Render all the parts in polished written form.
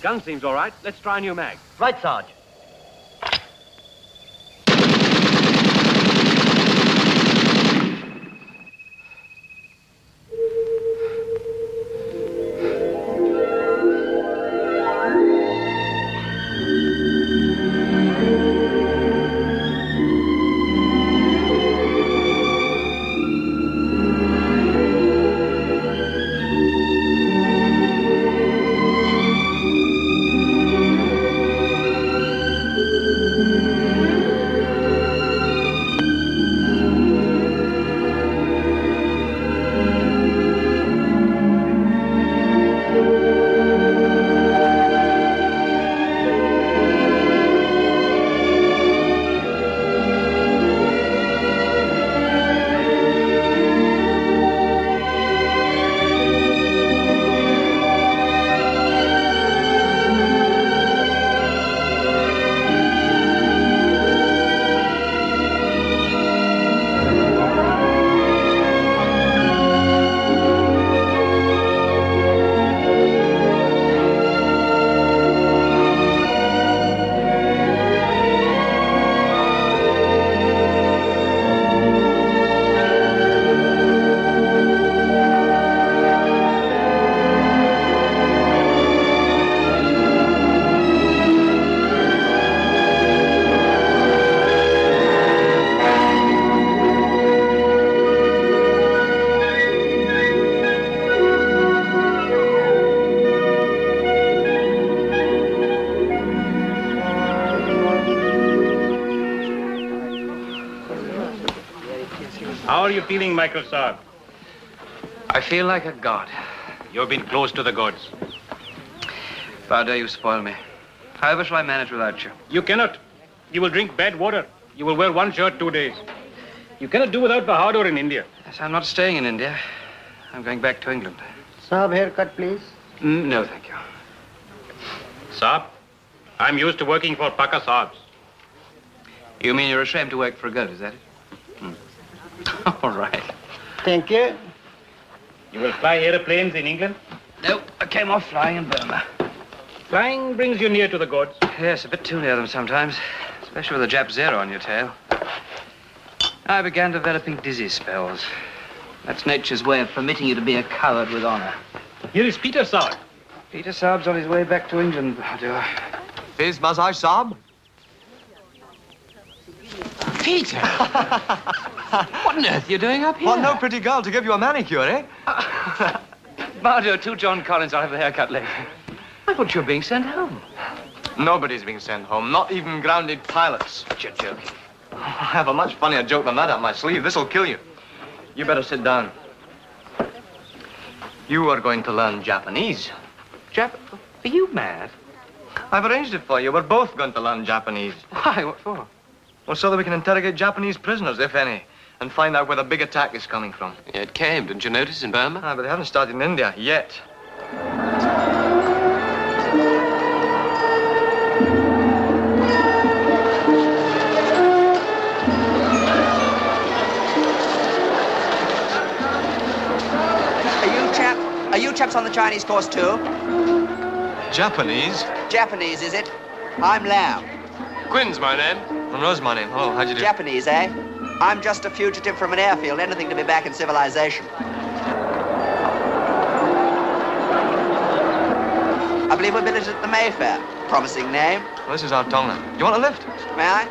Gun seems all right. Let's try a new mag. Right, Sarge. How are you feeling, Michael Saab? I feel like a god. You've been close to the gods. Bahadur, you spoil me. However shall I manage without you? You cannot. You will drink bad water. You will wear one shirt 2 days. You cannot do without Bahadur in India. Yes, I'm not staying in India. I'm going back to England. Saab, haircut, please. No, thank you. Saab, I'm used to working for Paka Saabs. You mean you're ashamed to work for a goat, is that it? All right. Thank you. You will fly airplanes in England? No, I came off flying in Burma. Flying brings you near to the gods. Yes, a bit too near them sometimes, especially with a Jap Zero on your tail. I began developing dizzy spells. That's nature's way of permitting you to be a coward with honor. Here is Peter Saab. Peter Saab's on his way back to England, Bahadur. Fizz massage, Saab? Peter! What on earth are you doing up here? What, no pretty girl to give you a manicure, eh? Bahadur, to John Collins, I'll have the haircut later. I thought you were being sent home. Nobody's being sent home, not even grounded pilots. You're joking. I have a much funnier joke than that up my sleeve. This'll kill you. You better sit down. You are going to learn Japanese. Are you mad? I've arranged it for you. We're both going to learn Japanese. Why? What for? Well, so that we can interrogate Japanese prisoners, if any, and find out where the big attack is coming from. Yeah, it came, didn't you notice, in Burma? But they haven't started in India yet. Are you chaps on the Chinese course too? Japanese? Japanese, is it? I'm Lam. Quinn's my name. Monroe's my name. Hello, how'd you do? Japanese, eh? I'm just a fugitive from an airfield, anything to be back in civilization. I believe we're billeted at the Mayfair. Promising name. Well, this is our Tonga. You want a lift? May I?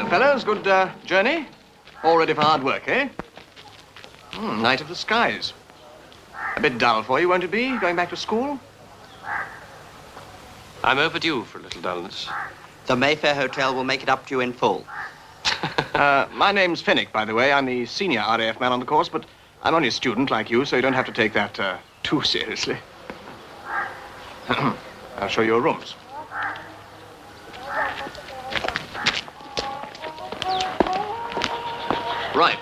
Fellows, good journey? All ready for hard work, eh? Night of the skies. A bit dull for you, won't it be, going back to school? I'm overdue for a little dullness. The Mayfair Hotel will make it up to you in full. My name's Finnick, by the way. I'm the senior RAF man on the course, but I'm only a student like you, so you don't have to take that too seriously. I'll show you your rooms. Right,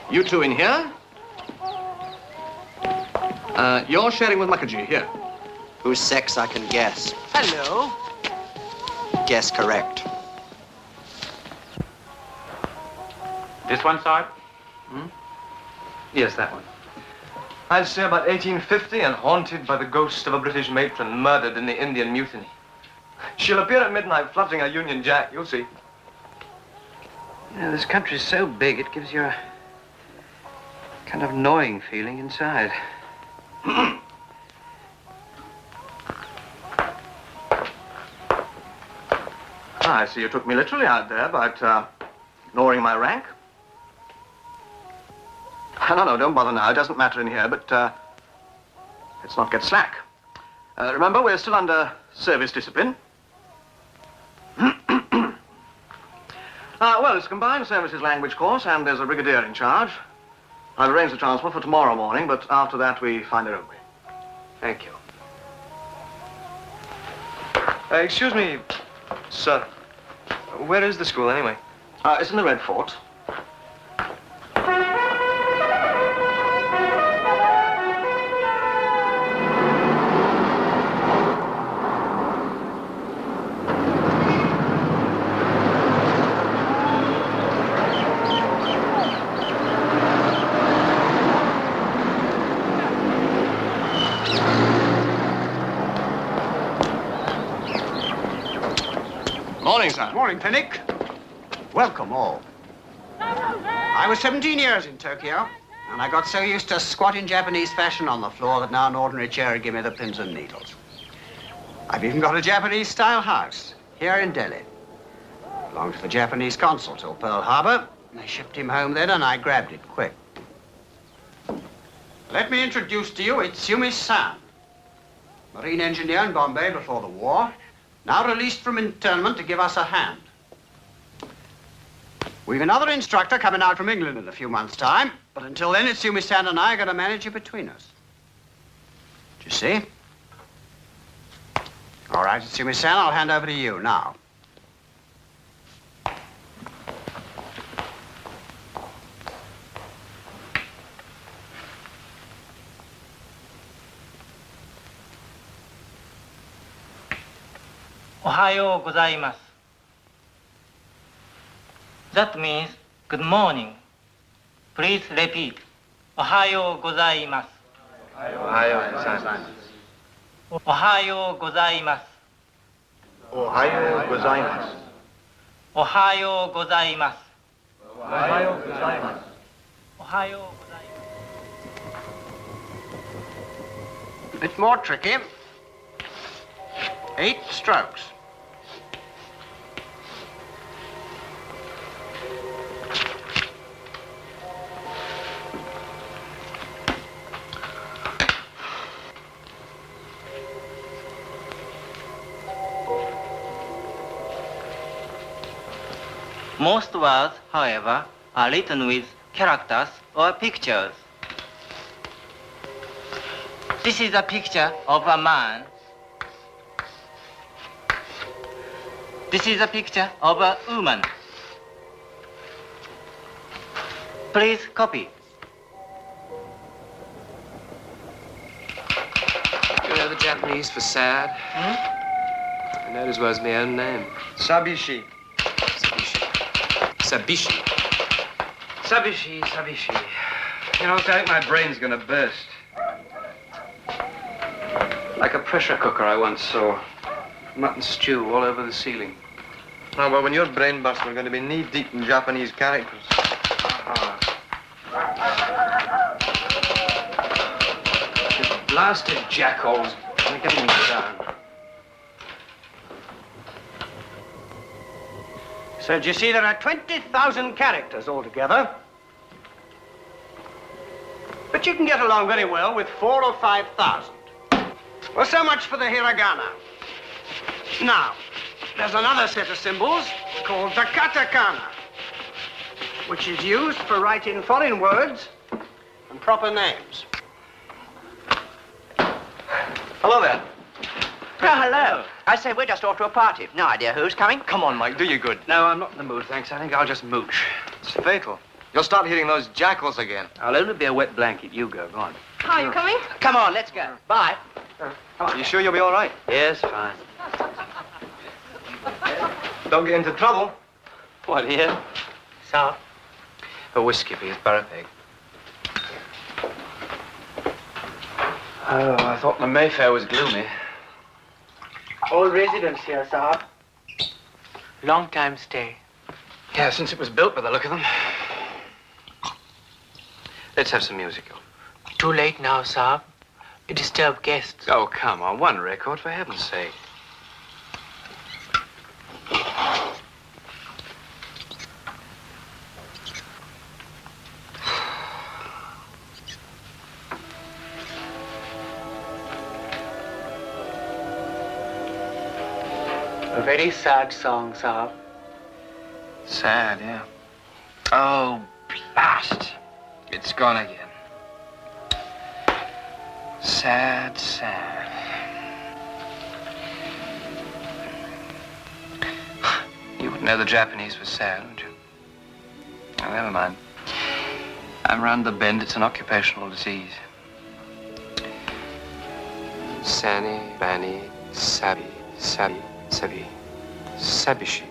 you two in here. You're sharing with Mukherjee here. Whose sex I can guess. Hello. Guess correct. This one, sir? Yes, that one. I'd say about 1850 and haunted by the ghost of a British matron murdered in the Indian Mutiny. She'll appear at midnight fluttering a Union Jack, you'll see. You know, this country's so big, it gives you a kind of gnawing feeling inside. I see you took me literally out there about ignoring my rank. No, don't bother now. It doesn't matter in here, but let's not get slack. Remember, we're still under service discipline. Well, it's a combined services language course, and there's a brigadier in charge. I've arranged the transport for tomorrow morning, but after that, we find our own way. Thank you. Excuse me, sir. Where is the school, anyway? It's in the Red Fort. Morning, sir. Morning, Finnick. Welcome all. I was 17 years in Tokyo, and I got so used to squatting Japanese fashion on the floor that now an ordinary chair would give me the pins and needles. I've even got a Japanese-style house here in Delhi. Belonged to the Japanese consul till Pearl Harbor. They shipped him home then, and I grabbed it quick. Let me introduce to you Itsumi-san, Marine engineer in Bombay before the war, now released from internment to give us a hand. We've another instructor coming out from England in a few months' time, but until then, Itsumi-san and I are going to manage it between us. Do you see? All right, Itsumi-san, I'll hand over to you now. Ohayo gozaimasu. That means good morning. Please repeat. Ohayo gozaimasu. Ohayo gozaimasu. Ohayo gozaimasu. Ohayo gozaimasu. Ohayo gozaimasu. Ohayo gozaimasu. Ohayo gozaimasu. A bit more tricky. 8 strokes. Most words, however, are written with characters or pictures. This is a picture of a man. This is a picture of a woman. Please copy. You know the Japanese for sad? I know it as well as my own name. Sabishi. Sabishi. Sabishi, Sabishi. You know, I think my brain's gonna burst. Like a pressure cooker I once saw. Mutton stew all over the ceiling. Oh, well, when your brain bursts, we're going to be knee-deep in Japanese characters. Blasted jackals. They're getting me down. So, do you see, there are 20,000 characters altogether. But you can get along very well with 4,000 or 5,000. Well, so much for the hiragana. Now, there's another set of symbols called the katakana, which is used for writing foreign words and proper names. Hello there. Well, hello. I say, we're just off to a party. No idea who's coming. Come on, Mike, do you good. No, I'm not in the mood, thanks. I think I'll just mooch. It's fatal. You'll start hitting those jackals again. I'll only be a wet blanket. You go. Go on. Are you coming? Come on, let's go. Bye. You sure you'll be all right? Yes, fine. Don't get into trouble. What, here? Sir, A whiskey, please. Barrapeg. Oh, I thought the Mayfair was gloomy. all residents here, sir. Long time stay. Yeah, since it was built by the look of them. Let's have some music. Too late now, sir. You disturb guests. Oh, come on. One record, for heaven's sake. A very sad song, sir. Sad, yeah. Oh, blast. It's gone again. Sad, sad. You would know the Japanese were sad, wouldn't you? Oh, never mind. I'm round the bend. It's an occupational disease. Sani, Bani, Sabi, Sabi, Sabi, Sabishi.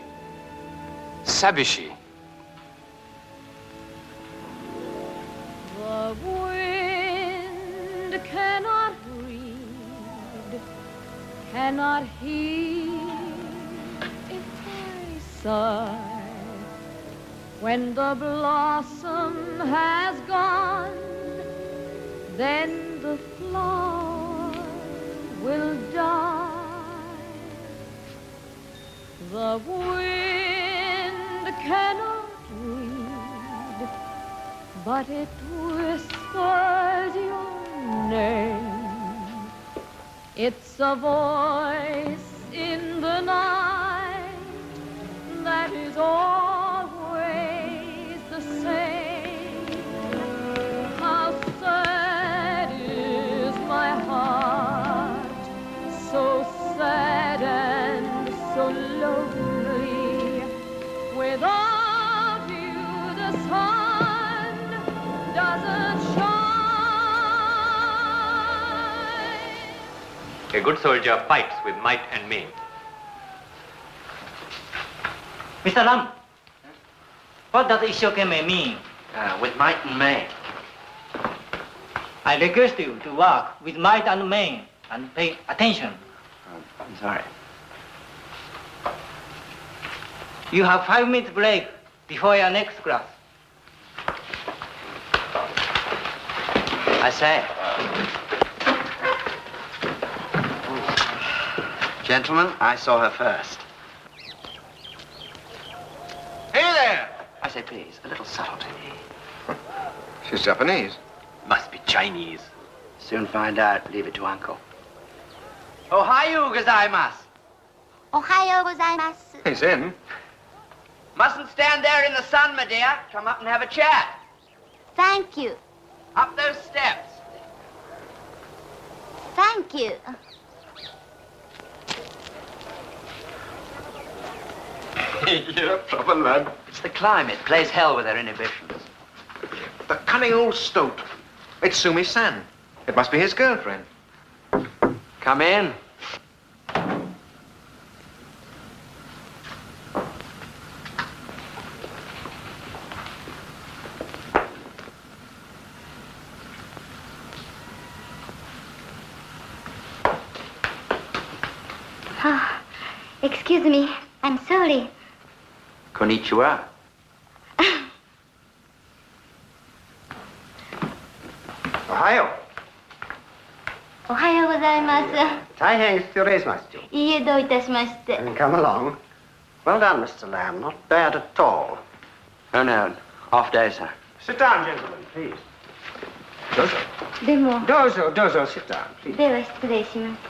Sabishi. The wind cannot read, cannot heed if I sigh. When the blossom has gone, then the flower will die. The wind cannot read, but it whispers your name. It's a voice in the night that is always the same. How sad is my heart, so sad and so lonely. Without you, the sun doesn't shine. A good soldier fights with might and main. Mr. Lam, what does ishokeme mean? With might and main. I request you to work with might and main and pay attention. I'm sorry. You have 5 minutes break before your next class. I say. Gentlemen, I saw her first. Hey there! I say, please, a little subtlety. She's Japanese. Must be Chinese. Soon find out. Leave it to Uncle. Ohayo gozaimasu. おはようございます。 He's in. Mustn't stand there in the sun, my dear. Come up and have a chat. Thank you. Up those steps. Thank you. You're a proper lad. It's the climate. Plays hell with their inhibitions. The cunning old stoat. It's Sumi-san. It must be his girlfriend. Come in. Oh, excuse me. I'm sorry. Konnichiwa. Ohayo. おはようございます。大変失礼しました。いいえ、どういたしまして Come along. Well done, Mr. Lamb. Not bad at all. Oh, no. Off day, sir. Sit down, gentlemen, please. Dozo. でも、 Dozo, sit down, please. では失礼します。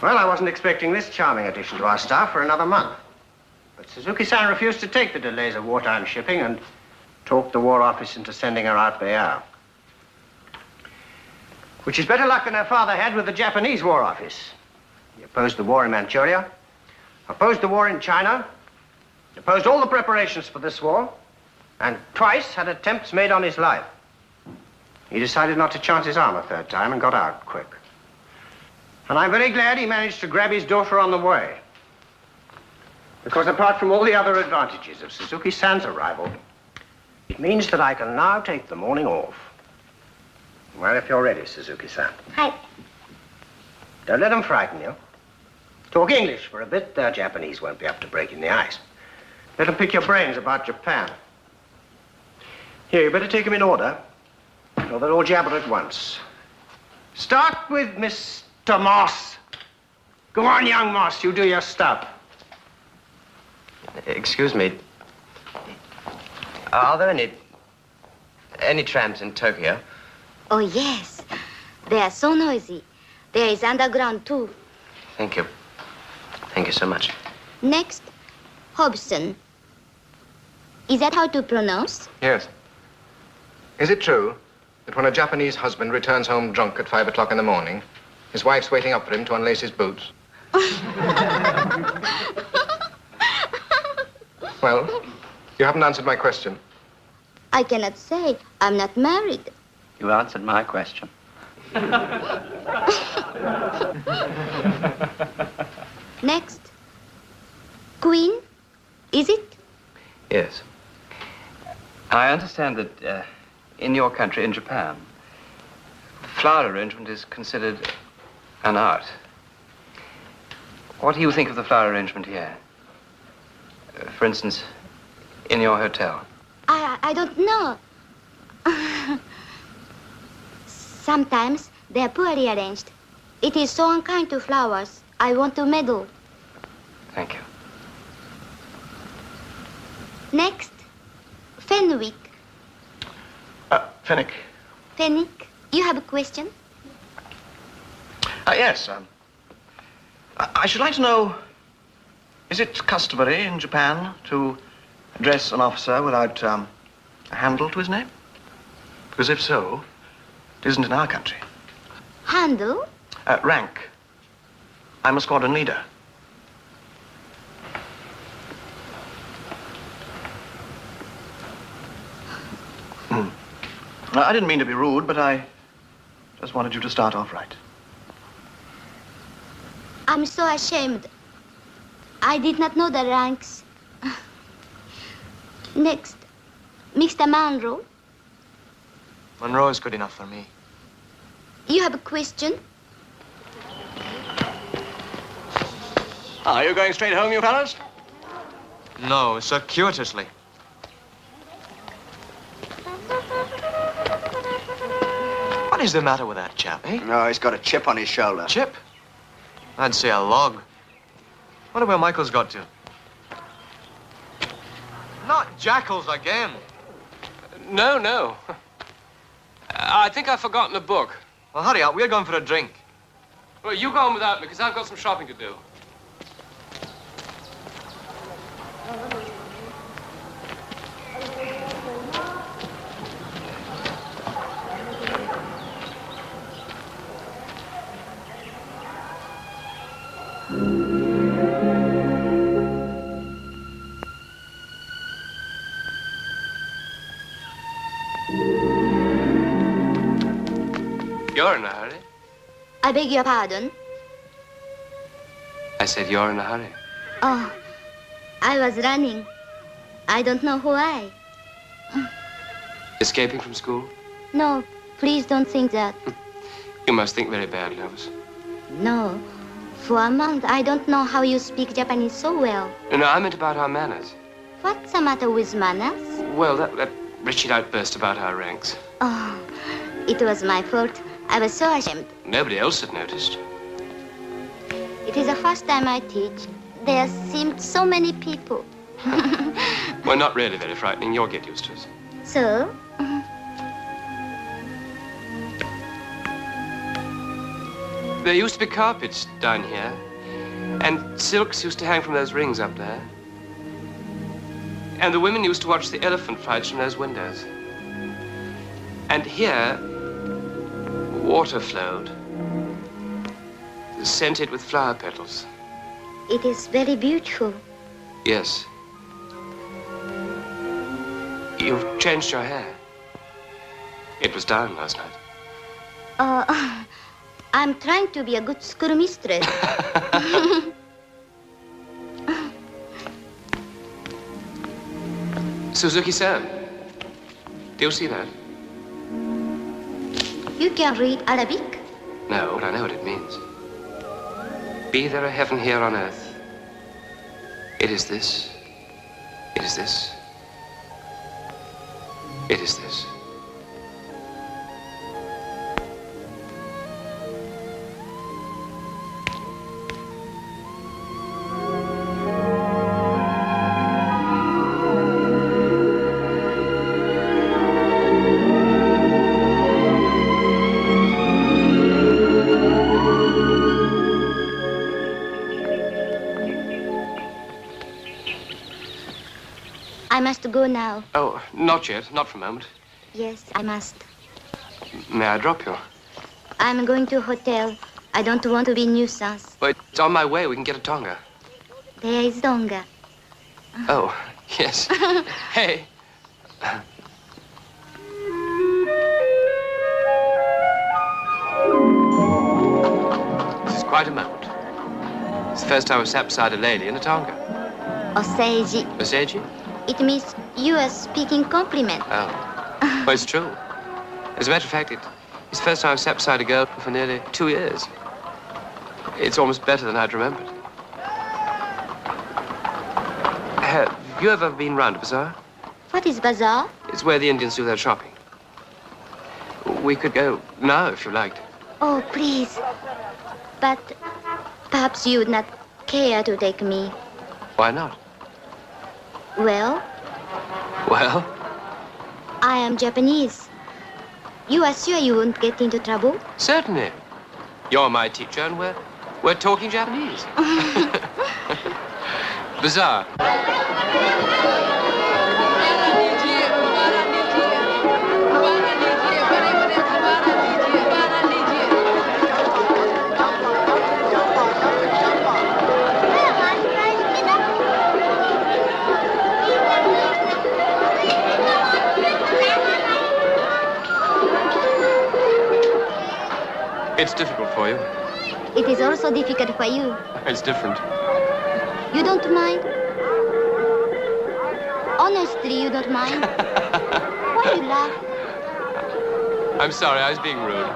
Well, I wasn't expecting this charming addition to our staff for another month. But Suzuki-san refused to take the delays of wartime shipping and talked the War Office into sending her out there. Which is better luck than her father had with the Japanese War Office. He opposed the war in Manchuria, opposed the war in China, opposed all the preparations for this war, and twice had attempts made on his life. He decided not to chance his arm a third time and got out quick. And I'm very glad he managed to grab his daughter on the way. Because apart from all the other advantages of Suzuki-san's arrival, it means that I can now take the morning off. Well, if you're ready, Suzuki-san. Hi. Don't let them frighten you. Talk English for a bit. The Japanese won't be up to breaking the ice. Let them pick your brains about Japan. Here, you better take them in order, or they'll all jabber at once. Start with Mr. Moss. Go on, young Moss, you do your stuff. Excuse me. Are there any trams in Tokyo? Oh, yes. They are so noisy. There is underground, too. Thank you. Thank you so much. Next, Hobson. Is that how to pronounce? Yes. Is it true that when a Japanese husband returns home drunk at 5 o'clock in the morning, his wife's waiting up for him to unlace his boots? Well, you haven't answered my question. I cannot say. I'm not married. You answered my question. Next, Queen. Is it? Yes. I understand that in your country, in Japan, flower arrangement is considered an art. What do you think of the flower arrangement here? For instance, in your hotel. I don't know. Sometimes they are poorly arranged. It is so unkind to flowers. I want to meddle. Thank you. Next, Fenwick. Fenwick. Fenwick, you have a question? Yes. I should like to know, is it customary in Japan to address an officer without a handle to his name? Because if so, it isn't in our country. Handle? Rank. I'm a squadron leader. I didn't mean to be rude, but I just wanted you to start off right. I'm so ashamed. I did not know the ranks. Next, Mr. Monroe. Monroe is good enough for me. You have a question? Are you going straight home, you fellas? No, circuitously. What is the matter with that chap, eh? No, he's got a chip on his shoulder. Chip? I'd say a log. Wonder where Michael's got to. Not jackals again. No. I think I've forgotten a book. Well, hurry up. We're going for a drink. Well, you go on without me, because I've got some shopping to do. You're in a hurry. I beg your pardon. I said you're in a hurry. Oh, I was running. I don't know why. Escaping from school? No, please don't think that. You must think very badly of us. No. For a month, I don't know how you speak Japanese so well. No, I meant about our manners. What's the matter with manners? Well, that wretched outburst about our ranks. Oh, it was my fault. I was so ashamed. Nobody else had noticed. It is the first time I teach. There seemed so many people. Well, not really very frightening. You'll get used to it. So? There used to be carpets down here, and silks used to hang from those rings up there. And the women used to watch the elephant fights from those windows. And here, water flowed, scented with flower petals. It is very beautiful. Yes. You've changed your hair. It was down last night. I'm trying to be a good schoolmistress. Suzuki-san, do you see that? You can read Arabic? No, but I know what it means. Be there a heaven here on earth. It is this. It is this. It is this. I must go now. Oh, not yet. Not for a moment. Yes, I must. May I drop you? I'm going to a hotel. I don't want to be nuisance. Well, it's on my way. We can get a tonga. There is Donga. Oh, yes. Hey. This is quite a moment. It's the first time I've sat beside a lady in a tonga. Oseiji. Oseiji? It means you are speaking compliment. Oh. Well, it's true. As a matter of fact, it's the first time I've sat beside a girl for nearly 2 years. It's almost better than I'd remembered. Have you ever been round a bazaar? What is bazaar? It's where the Indians do their shopping. We could go now if you liked. Oh, please. But perhaps you would not care to take me. Why not? Well, Well, I am Japanese. You are sure you won't get into trouble? certainly. You're my teacher and we're talking Japanese. Bazaar. It's difficult for you. It is also difficult for you. It's different. You don't mind? Honestly, you don't mind? Why you laugh? I'm sorry, I was being rude.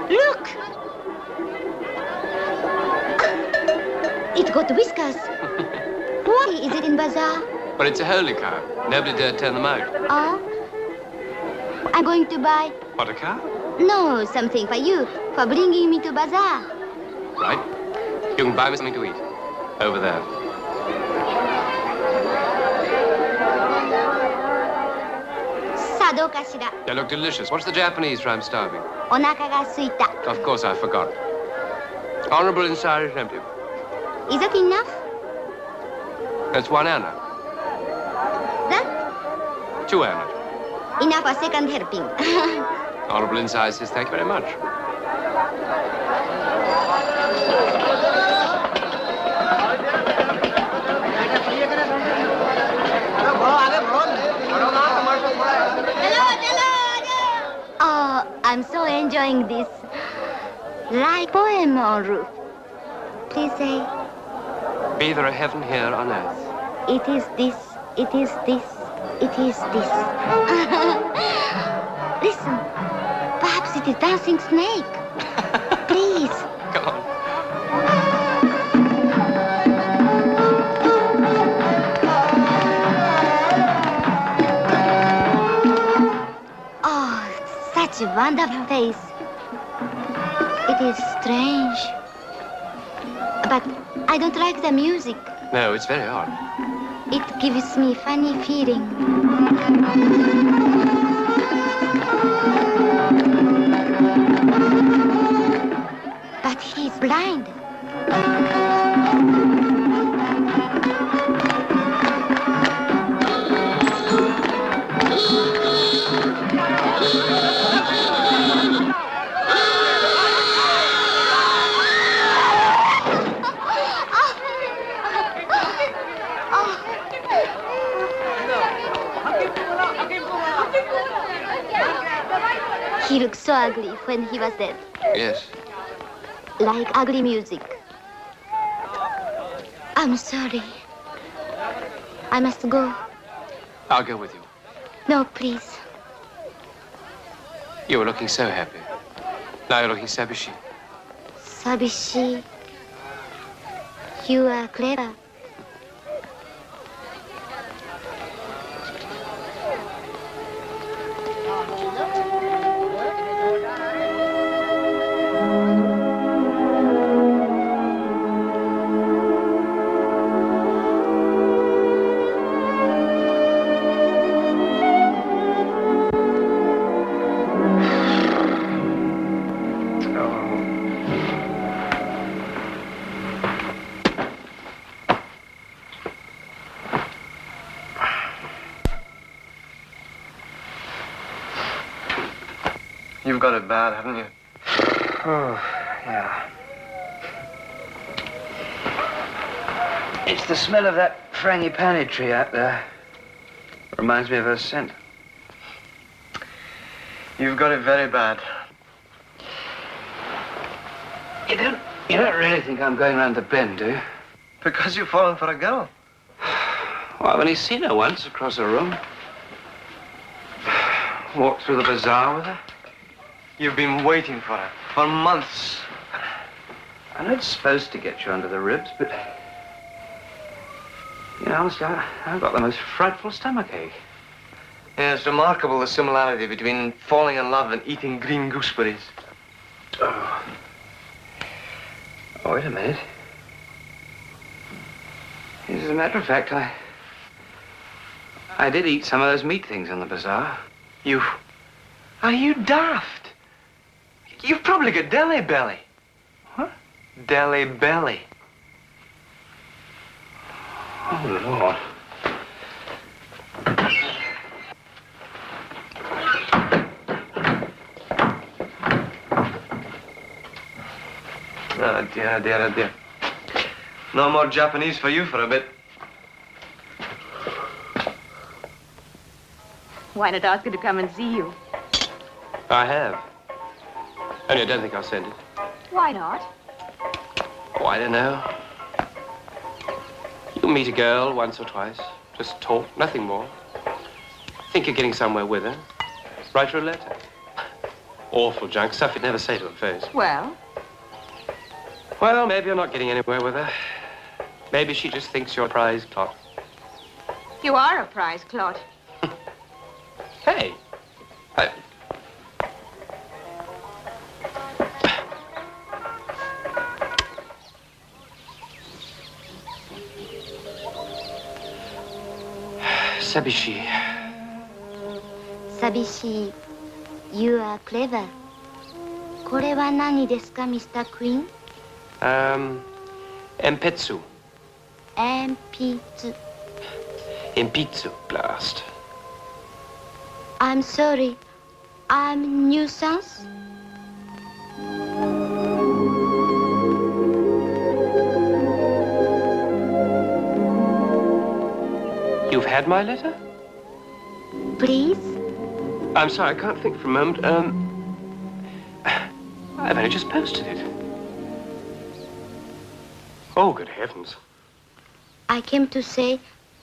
Look! It got whiskers. Why is it in bazaar? But it's a holy cow. Nobody dare turn them out. Oh? I'm going to buy... What, a cow? No, something for you, for bringing me to bazaar. Right. You can buy me something to eat. Over there. Sado kashira. They look delicious. What's the Japanese for I'm starving? Onaka ga suita. Of course, I forgot. Honorable inside is empty. Is that enough? That's 1 anna. That? 2 anna. Enough for second helping. Honorable inside says thank you very much. Oh, I'm so enjoying this. Like poem on roof. Please say, Be there a heaven here on earth. It is this, it is this, it is this. Listen, perhaps it is dancing snake. Please. Come on. Oh, such a wonderful face. It is strange. But I don't like the music. No, it's very odd. It gives me funny feeling. But he's blind. He looked so ugly when he was dead. Yes. Like ugly music. I'm sorry. I must go. I'll go with you. No, please. You were looking so happy. Now you're looking sabishi. Sabishi. You are clever. You've got it bad, haven't you? Oh, yeah. It's the smell of that frangipani tree out there. Reminds me of her scent. You've got it very bad. You don't really think I'm going round the bend, do you? Because you've fallen for a girl. Well, I've only seen her once across a room. Walked through the bazaar with her. You've been waiting for her for months. I know it's supposed to get you under the ribs, but... You know, honestly, I've got the most frightful stomachache. Yeah, it's remarkable the similarity between falling in love and eating green gooseberries. Oh, wait a minute. Yes, as a matter of fact, I did eat some of those meat things in the bazaar. You... Are you daft? You've probably got deli belly. What? Deli belly. Oh, Lord. Oh, dear, oh, dear, oh, dear. No more Japanese for you for a bit. Why not ask her to come and see you? I have. Only I don't think I'll send it. Why not? Oh, I don't know. You'll meet a girl once or twice. Just talk, nothing more. Think you're getting somewhere with her. Write her a letter. Awful junk, stuff you'd never say to her face. Well? Well, maybe you're not getting anywhere with her. Maybe she just thinks you're a prize clot. You are a prize clot. Hey. Sabishi. Sabishi, you are clever. これは何ですか, Mr. Queen? Empetsu. Empitsu. Empitsu blast. I'm sorry. I'm nuisance. You've had my letter? Please? I'm sorry, I can't think for a moment. I've only just posted it. Oh, good heavens. I came to say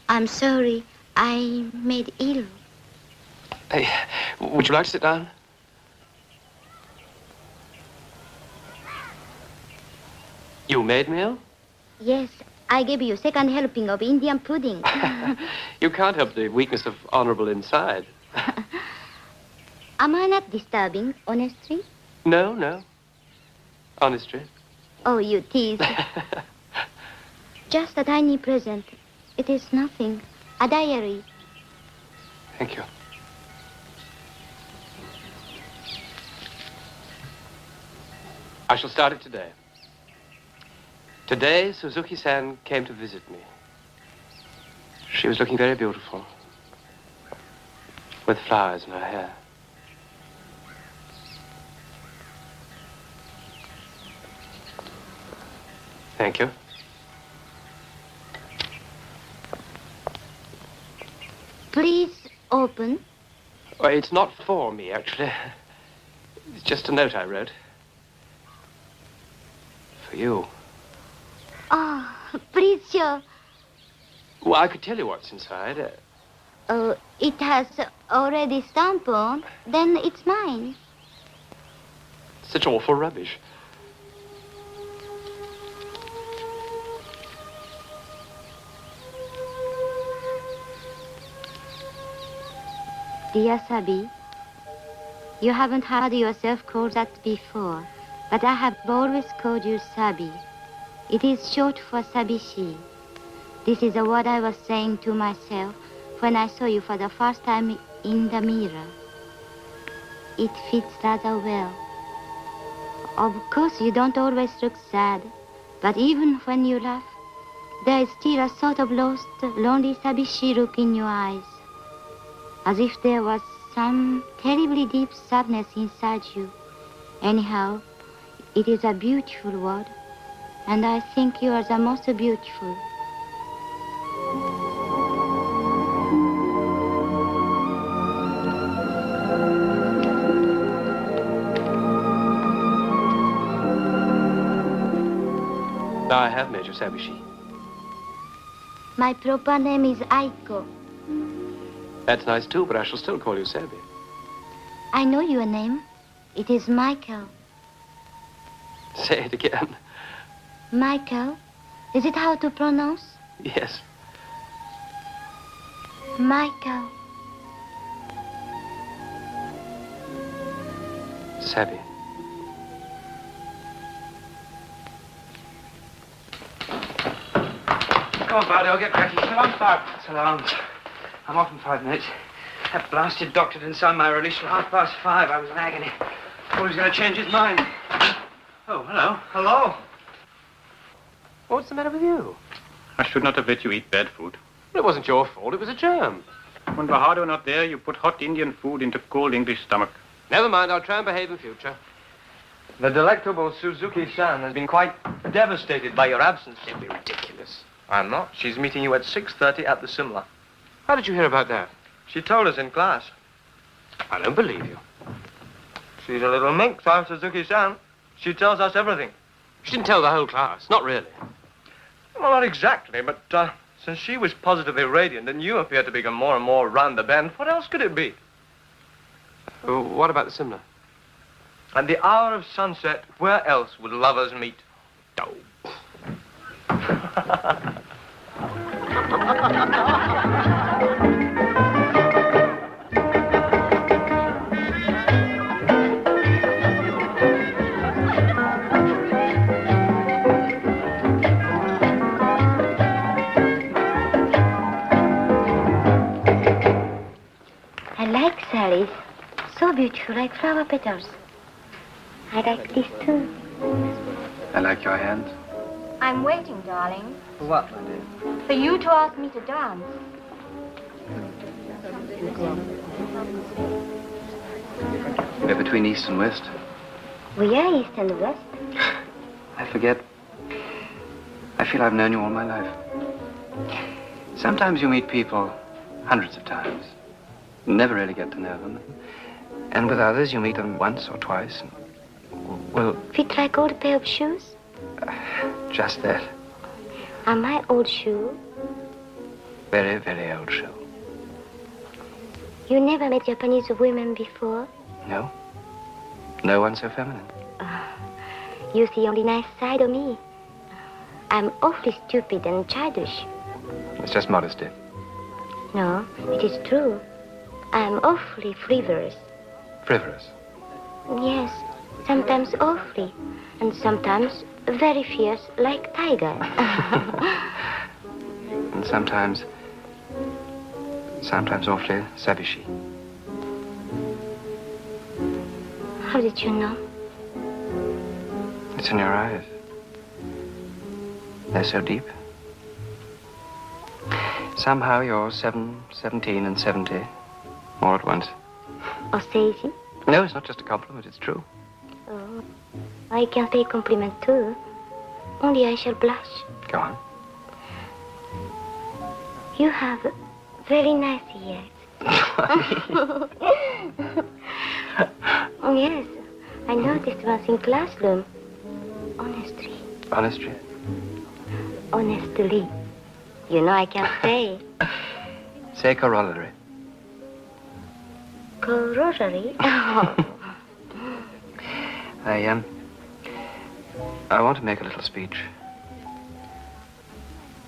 I'm sorry I made ill. Hey, would you like to sit down? You made me ill? Yes, I gave you second helping of Indian pudding. You can't help the weakness of honorable inside. Am I not disturbing, honestly? No, no. Honestly. Oh, you tease. Just a tiny present. It is nothing. A diary. Thank you. I shall start it today. Today, Suzuki-san came to visit me. She was looking very beautiful, with flowers in her hair. Thank you. Please open. Well, it's not for me, actually. It's just a note I wrote. For you. Oh, please show. Well, I could tell you what's inside. Oh, it has already stamp on. Then it's mine. Such awful rubbish. Dear Sabi, you haven't heard yourself called that before, but I have always called you Sabi. It is short for Sabishi. This is a word I was saying to myself when I saw you for the first time in the mirror. It fits rather well. Of course, you don't always look sad, but even when you laugh, there is still a sort of lost, lonely Sabishi look in your eyes, as if there was some terribly deep sadness inside you. Anyhow, it is a beautiful word, and I think you are the most beautiful. Now I have made you Sabishi. My proper name is Aiko. That's nice too, but I shall still call you Sabi. I know your name. It is Michael. Say it again. Michael? Is it how to pronounce? Yes. Michael. Sabi. Come on, Bardo, get cracking. Salams, Bart. Salams. I'm off in 5 minutes. That blasted doctor didn't sign my release till 5:30. I was in agony. Thought he was going to change his mind. Oh, hello. Hello. What's the matter with you? I should not have let you eat bad food. Well, it wasn't your fault. It was a germ. When Bahadur not there, you put hot Indian food into cold English stomach. Never mind. I'll try and behave in future. The delectable Suzuki-san has been quite devastated by your absence. Don't be ridiculous. I'm not. She's meeting you at 6:30 at the Simla. How did you hear about that? She told us in class. I don't believe you. She's a little minx, our Suzuki-san. She tells us everything. She didn't tell the whole class. Not really. Well, not exactly, but since she was positively radiant and you appear to become more and more round the bend, what else could it be? What about the Simla? At the hour of sunset, where else would lovers meet? Oh. I like saris. So beautiful, like flower petals. I like this too. I like your hand. I'm waiting, darling, For what, my dear? for you to ask me to dance. We're between East and West. We are East and West. I forget. I feel I've known you all my life. Sometimes you meet people hundreds of times. You never really get to know them. And with others, you meet them once or twice. And, well, Fit like old pair of shoes. just that. Are my old shoes very, very old show. You never met Japanese women before? No. No one so feminine. You see only nice side of me. I'm awfully stupid and childish. It's just modesty. No, it is true. I'm awfully frivolous. Frivolous. Yes, sometimes awfully, and sometimes very fierce, like tiger. And sometimes awfully sabishi. How did you know? It's in your eyes. They're so deep. Somehow you're 17, and 70, all at once. Or Seiji? No, it's not just a compliment, it's true. Oh, I can pay compliment too. Only I shall blush. Go on. You have very nice ears. Yes, I noticed once in classroom. Honestly. Honestly? Honestly. You know I can't say. Say corollary. Corollary? I want to make a little speech.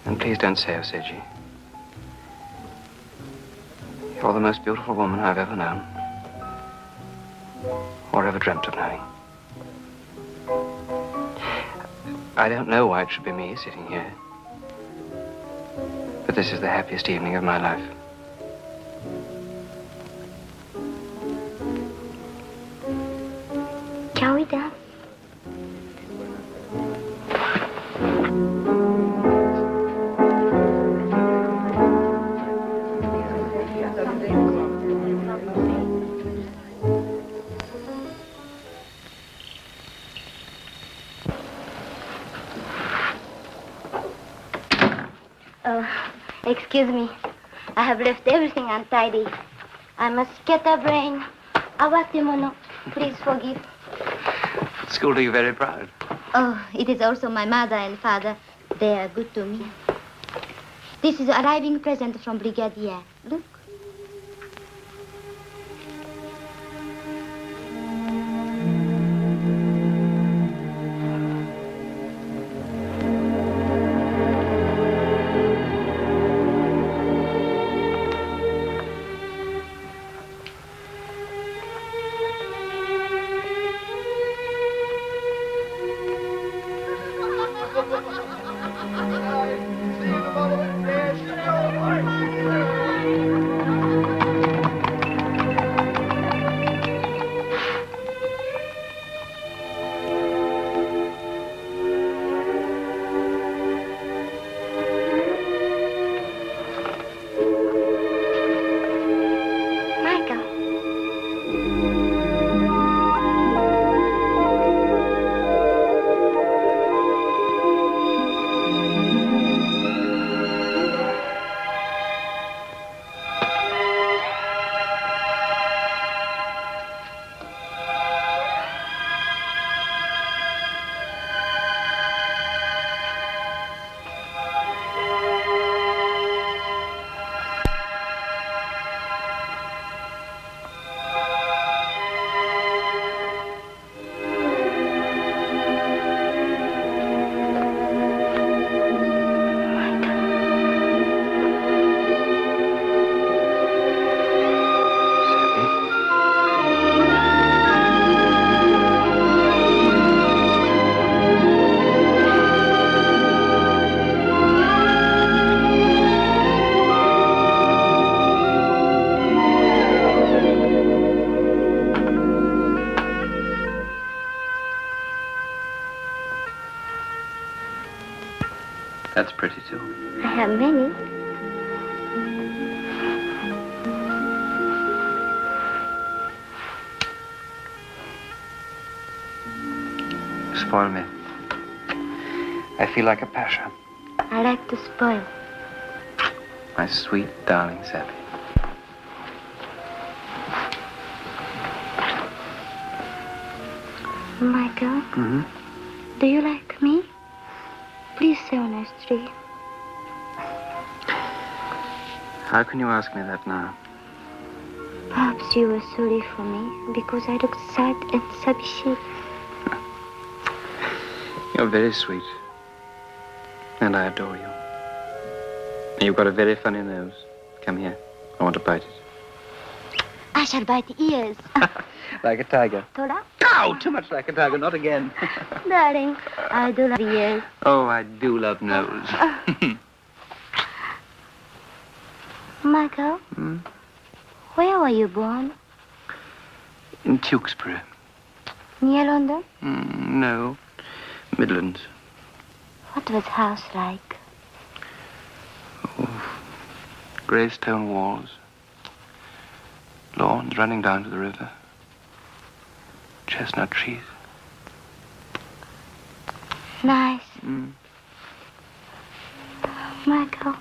And please don't say Oseji. You're the most beautiful woman I've ever known. Or ever dreamt of knowing. I don't know why it should be me sitting here. But this is the happiest evening of my life. Can we dance? Oh, excuse me. I have left everything untidy. I'm a scatterbrain. Awatemono. Please forgive. School do you very proud. Oh, it is also my mother and father. They are good to me. This is arriving present from Brigadier. Look. That's pretty, too. I have many. You spoil me. I feel like a pasha. I like to spoil. My sweet, darling Sappy. Michael? Mm-hmm. Do you like me? Please say honestly. How can you ask me that now? Perhaps you were sorry for me because I looked sad and sabishi. You're very sweet. And I adore you. And you've got a very funny nose. Come here. I want to bite it. I shall bite ears. Like a tiger. Tora? Ow! Too much like a tiger. Not again. Darling, I do love ears. Oh, I do love nose. Michael, where were you born? In Tewkesbury. Near London? No. Midlands. What was house like? Oh, grey stone walls. Lawns running down to the river. Chestnut trees. Nice. Michael,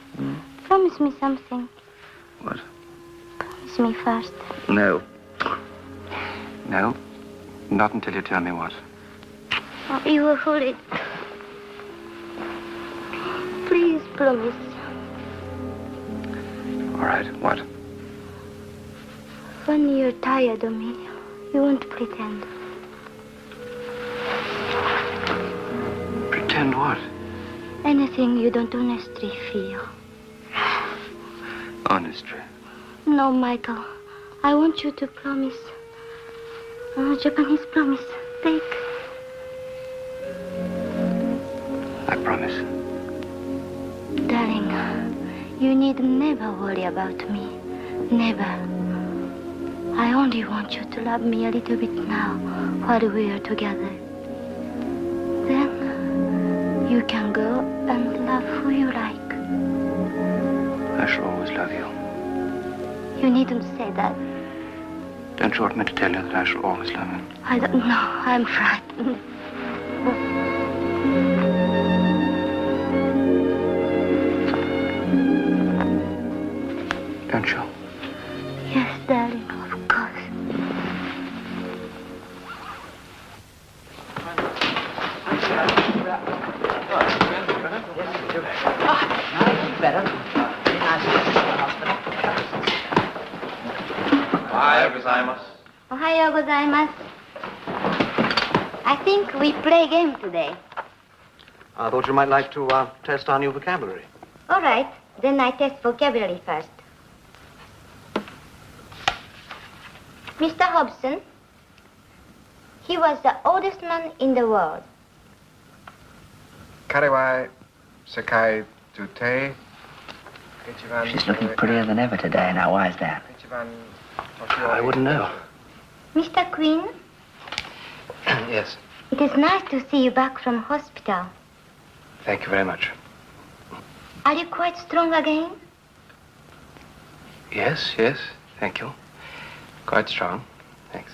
promise me something. What? Promise me first. No. No. Not until you tell me what. Oh, you were horrid. Please promise. All right. What? When you're tired of me, you won't pretend. Pretend what? Anything you don't honestly feel. Honestly. No, Michael. I want you to promise. A Japanese promise. Take. I promise. Darling, you need never worry about me. Never. I only want you to love me a little bit now while we are together. Then you can go and love who you like. I shall always love you. You needn't say that. Don't you want me to tell you that I shall always love you? I don't know. I'm frightened. Don't you? Yes, darling, of course. Ohayou gozaimasu. I think we play game today. I thought you might like to test our new vocabulary. All right, then I test vocabulary first. Mr. Hobson, he was the oldest man in the world. Kare Sekai Tute. She's looking prettier than ever today. Now, why is that? I wouldn't know. Mr. Quinn, Yes. it is nice to see you back from hospital. Thank you very much. Are you quite strong again? Yes, yes. Thank you. Quite strong. Thanks.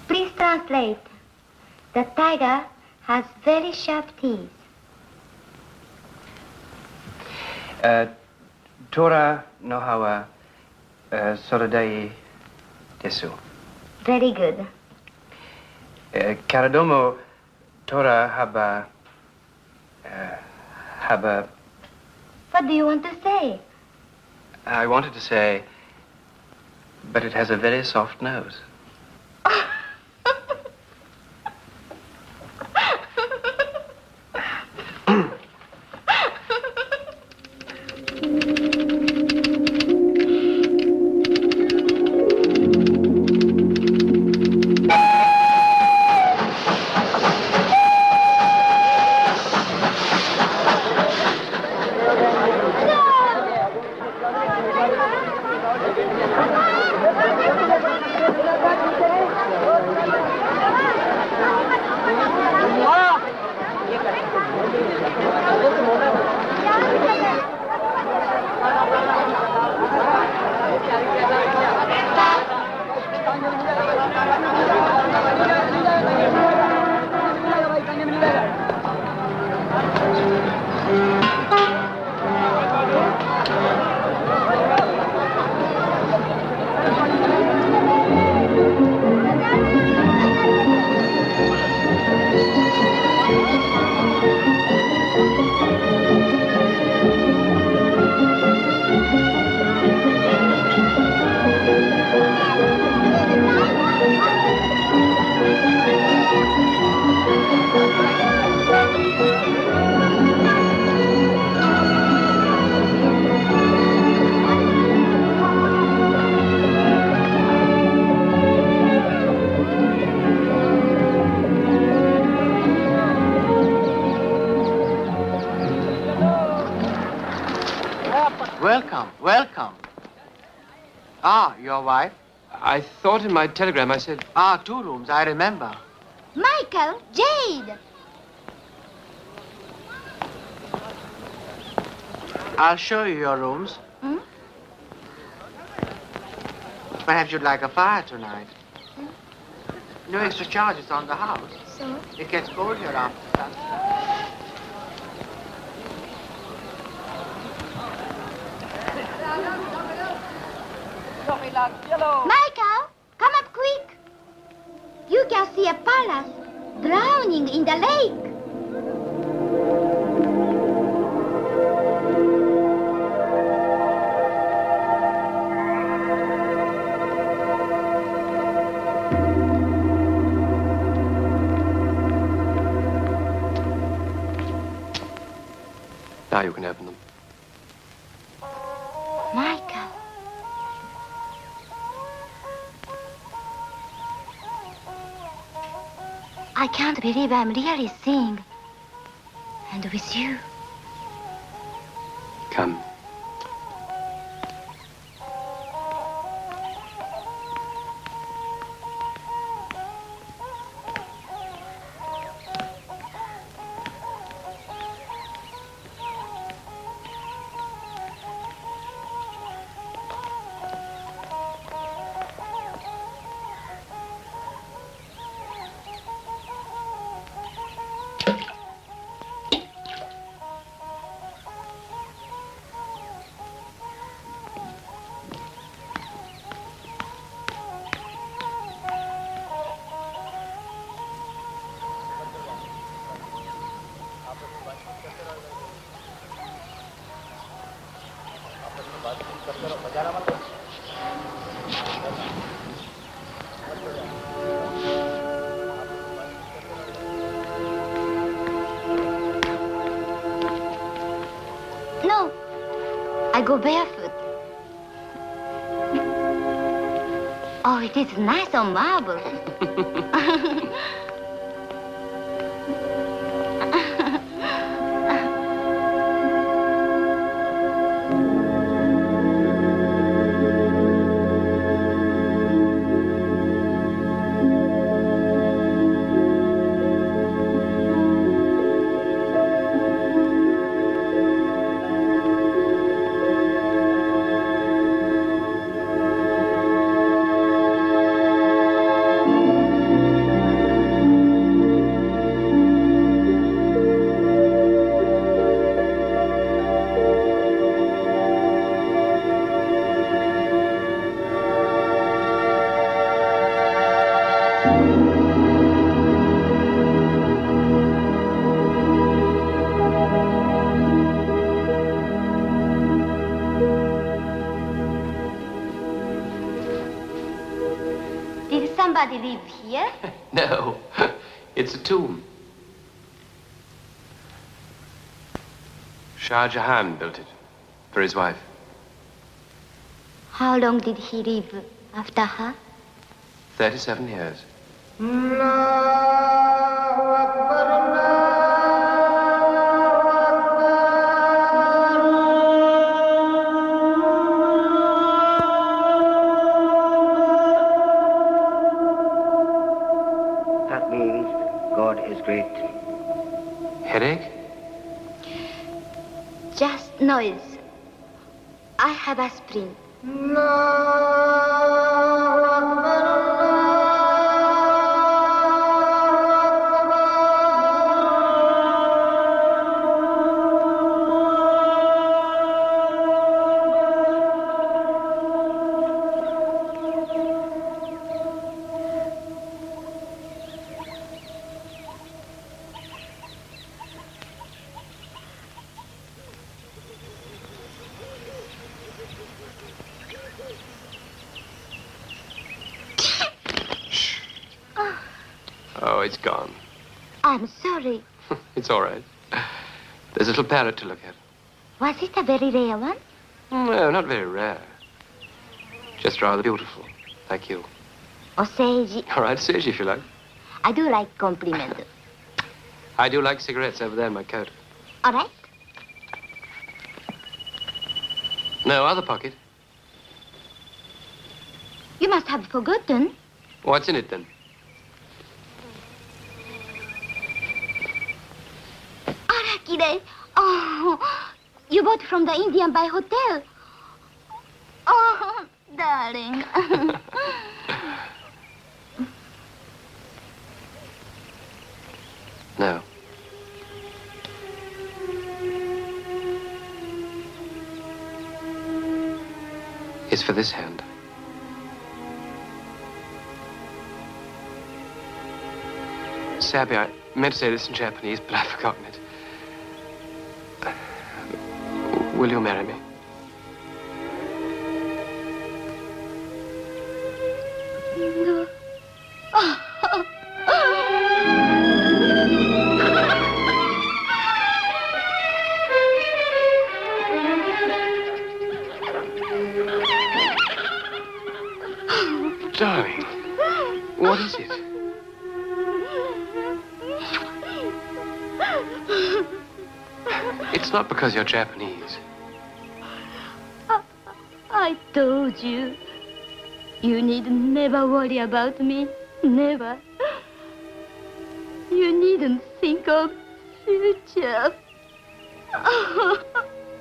Please translate. The tiger has very sharp teeth. Tora no hawa sorodai desu. Very good. Karadomo Tora haba haba. What do you want to say? I wanted to say, but it has a very soft nose. welcome, welcome. Ah, your wife? I thought in my telegram I said... Ah, 2 rooms, I remember. Michael, Jade. I'll show you your rooms. Hmm? Perhaps you'd like a fire tonight. No extra charges on the house. So? It gets cold here after sunset. Michael, come up quick. You can see a palace drowning in the lake. Now you can open them. Michael. I can't believe I'm really seeing. And with you. Come. No, I go barefoot. Oh, it is nice on marble. Did somebody live here? No, it's a tomb. Shah Jahan built it for his wife. How long did he live after her? 37 years. That means God is great. Headache? Just noise. I have aspirin. Oh, it's gone. I'm sorry. It's all right. There's a little parrot to look at. Was it a very rare one? No, not very rare. Just rather beautiful, like you. Or Seiji? All right, Serge, if you like. I do like compliment. I do like cigarettes over there in my coat. All right. No, other pocket. You must have forgotten. What's in it, then? Arakire. Oh, you bought from the Indian by hotel. Oh, darling. No. It's for this hand. Sabi, I meant to say this in Japanese, but I've forgotten it. Will you marry me? No. Darling, what is it? It's not because you're Japanese. I told you. You need never worry about me. Never. You needn't think of future.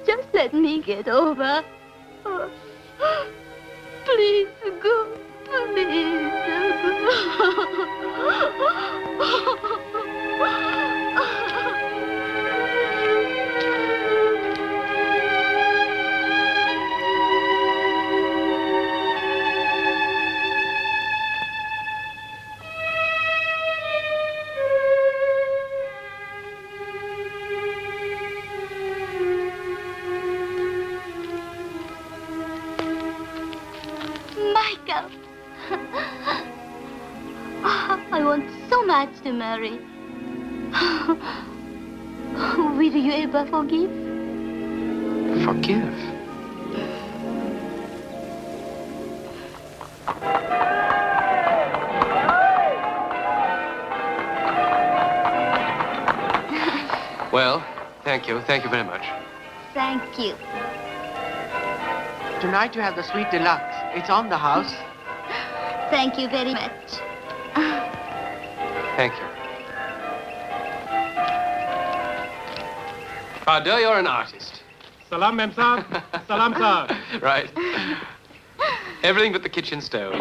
Just let me get over. Please go. Please Michael. I want so much to marry. Will you ever forgive? Forgive? Well, thank you. Thank you very much. Thank you. Tonight you have the suite deluxe. It's on the house. Thank you very much. Thank you. Pardon, you're an artist. Salam, Mem Saab. Salam, Saab. Right. Everything but the kitchen stove.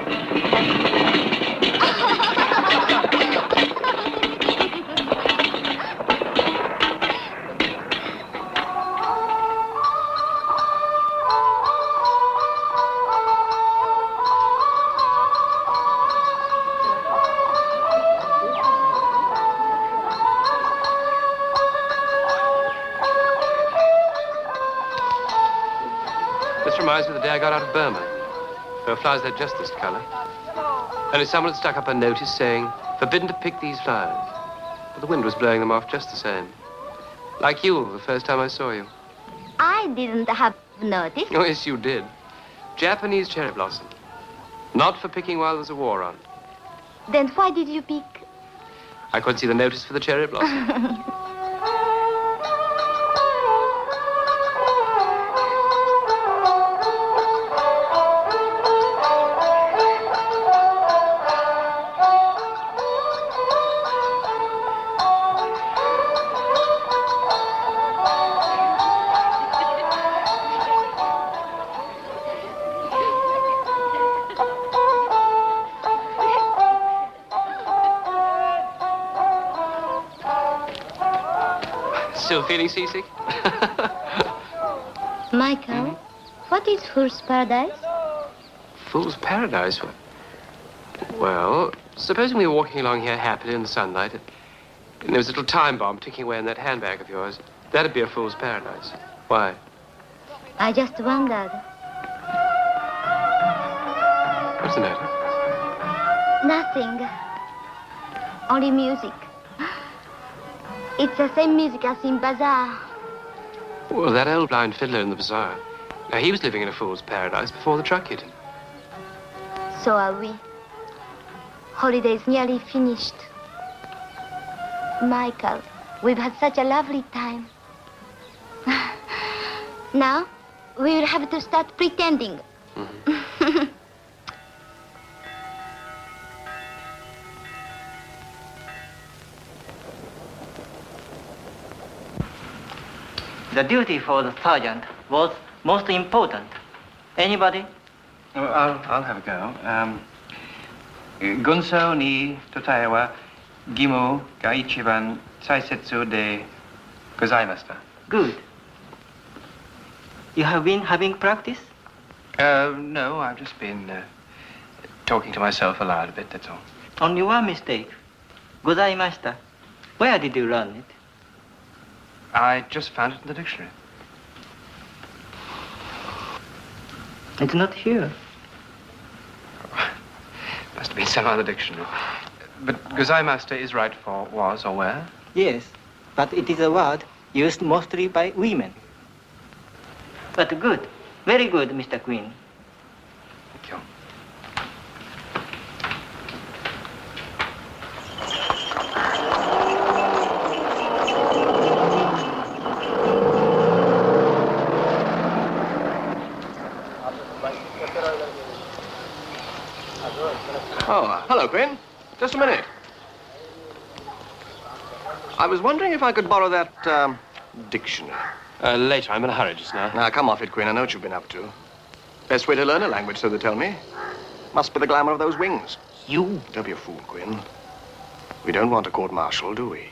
This reminds me of the day I got out of Burma. There were flowers that just this color. Only someone had stuck up a notice saying, forbidden to pick these flowers. But the wind was blowing them off just the same. Like you, the first time I saw you. I didn't have noticed. Oh, yes, you did. Japanese cherry blossom. Not for picking while there's a war on. Then why did you pick? I couldn't see the notice for the cherry blossom. Still feeling seasick? Michael, what is Fool's Paradise? Fool's paradise? Well, supposing we were walking along here happily in the sunlight, and there was a little time bomb ticking away in that handbag of yours. That'd be a fool's paradise. Why? I just wondered. What's the matter? Nothing. Only music. It's the same music as in Bazaar. Well, that old blind fiddler in the bazaar. Now, he was living in a fool's paradise before the truck hit him. So are we. Holiday's nearly finished. Michael, we've had such a lovely time. Now, we will have to start pretending. The duty for the sergeant was most important. Anybody? Oh, I'll have a go. Gunso ni totae wa gimu ga ichiban taisetsu de gozaimashita. Good. You have been having practice? No, I've just been talking to myself aloud a bit, that's all. Only one mistake. Gozaimashita. Where did you learn it? I just found it in the dictionary. It's not here. Must have been some other dictionary. But gozaimashita is right for was or were? Yes, but it is a word used mostly by women. But good. Very good, Mr. Queen. Thank you. Oh, hello, Quinn. Just a minute. I was wondering if I could borrow that, dictionary. Later. I'm in a hurry just now. Now, come off it, Quinn. I know what you've been up to. Best way to learn a language, so they tell me. Must be the glamour of those wings. You? Don't be a fool, Quinn. We don't want a court-martial, do we?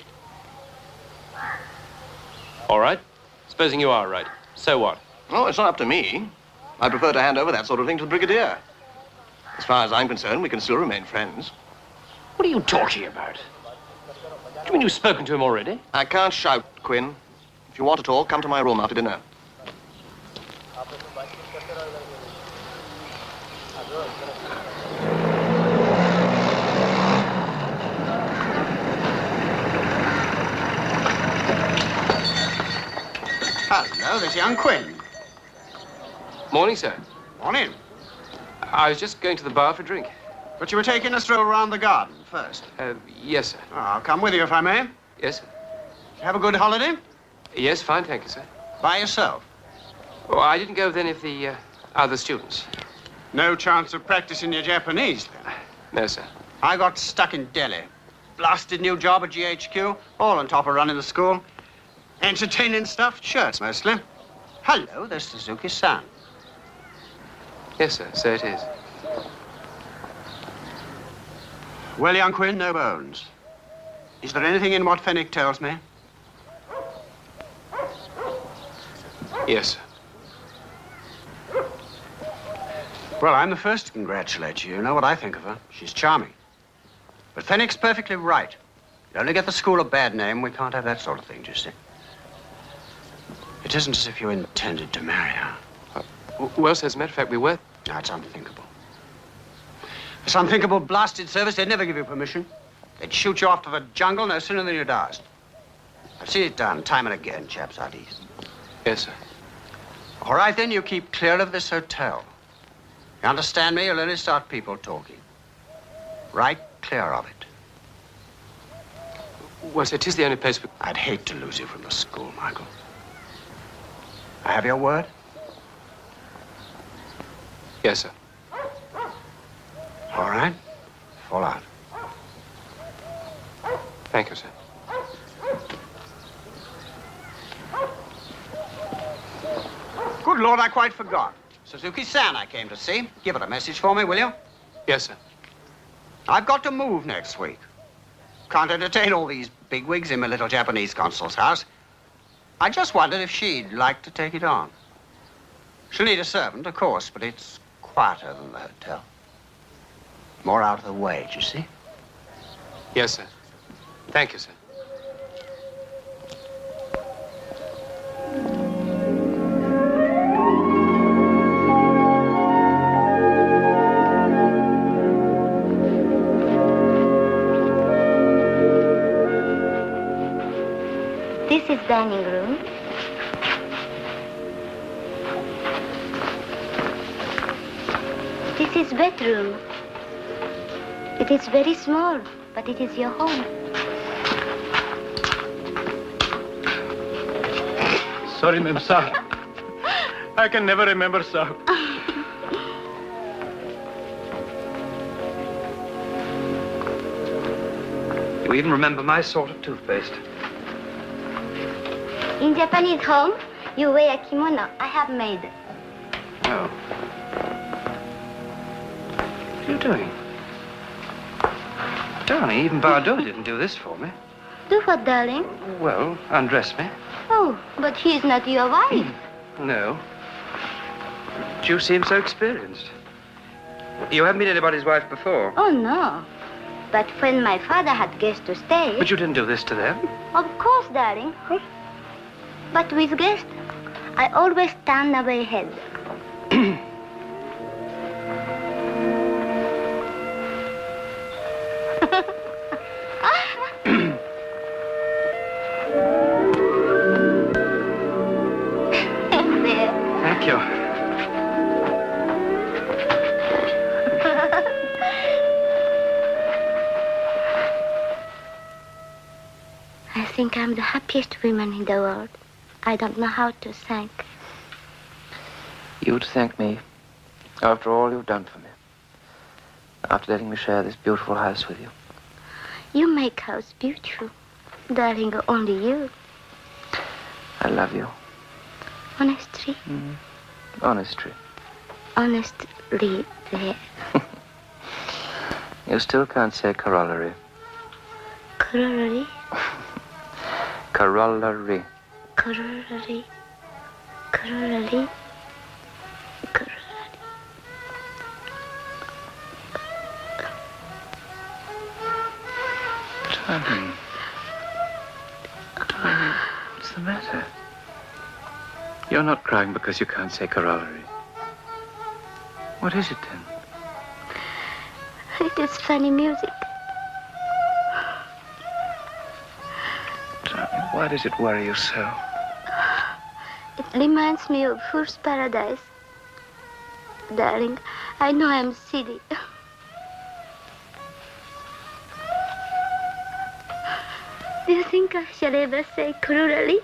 All right. Supposing you are right. So what? Oh, it's not up to me. I prefer to hand over that sort of thing to the brigadier. As far as I'm concerned, we can still remain friends. What are you talking about? Do you mean you've spoken to him already? I can't shout, Quinn. If you want to talk, come to my room after dinner. Hello, there's young Quinn. Morning, sir. Morning. I was just going to the bar for a drink. But you were taking a stroll around the garden first. Yes, sir. I'll come with you if I may. Yes, sir. Have a good holiday? Yes, fine, thank you, sir. By yourself? Oh, I didn't go with any of the other students. No chance of practicing your Japanese, then? No, sir. I got stuck in Delhi. Blasted new job at GHQ, all on top of running the school. Entertaining stuffed shirts, mostly. Hello, there's Suzuki-san. Yes, sir, so it is. Well, young Quinn, no bones. Is there anything in what Fenwick tells me? Yes, sir. Well, I'm the first to congratulate you. You know what I think of her. She's charming. But Fenwick's perfectly right. You only get the school a bad name. We can't have that sort of thing, do you see? It isn't as if you intended to marry her. Well, sir, as a matter of fact, we were. That's unthinkable. This unthinkable blasted service, they'd never give you permission. They'd shoot you off to the jungle no sooner than you'd asked. I've seen it done time and again, chaps out east. Yes, sir. All right, then, you keep clear of this hotel. You understand me? You'll only start people talking. Right clear of it. Well, sir, it is the only place we... I'd hate to lose you from the school, Michael. I have your word? Yes, sir. All right. Fall out. Thank you, sir. Good Lord, I quite forgot. Suzuki-san I came to see. Give her a message for me, will you? Yes, sir. I've got to move next week. Can't entertain all these bigwigs in my little Japanese consul's house. I just wondered if she'd like to take it on. She'll need a servant, of course, but it's quieter than the hotel. More out of the way, do you see? Yes, sir. Thank you, sir. This is dining room. This is bedroom. It is very small, but it is your home. Sorry, ma'am, sir. I can never remember, sir. You even remember my sort of toothpaste. In Japanese home, you wear a kimono. I have made. Oh. What are you doing? Darling, even Bardot didn't do this for me. Do what, darling? Well, undress me. Oh, but he's not your wife. No. But you seem so experienced. You haven't been anybody's wife before. Oh, no. But when my father had guests to stay... But you didn't do this to them. Of course, darling. But with guests, I always turn away head. There. Thank you. I think I'm the happiest woman in the world. I don't know how to thank. You to thank me after all you've done for me. After letting me share this beautiful house with you. You make house beautiful. Darling, only you. I love you. Honestly? Honestly. Honestly, there. You still can't say corollary. Corollary? Corollary. Corollary. Corollary. Corollary. Darling. Darling, what's the matter? You're not crying because you can't say corollary. What is it then? It is funny music. Darling, why does it worry you so? It reminds me of Fool's Paradise. Darling, I know I'm silly. Do you think I shall ever say cruelly?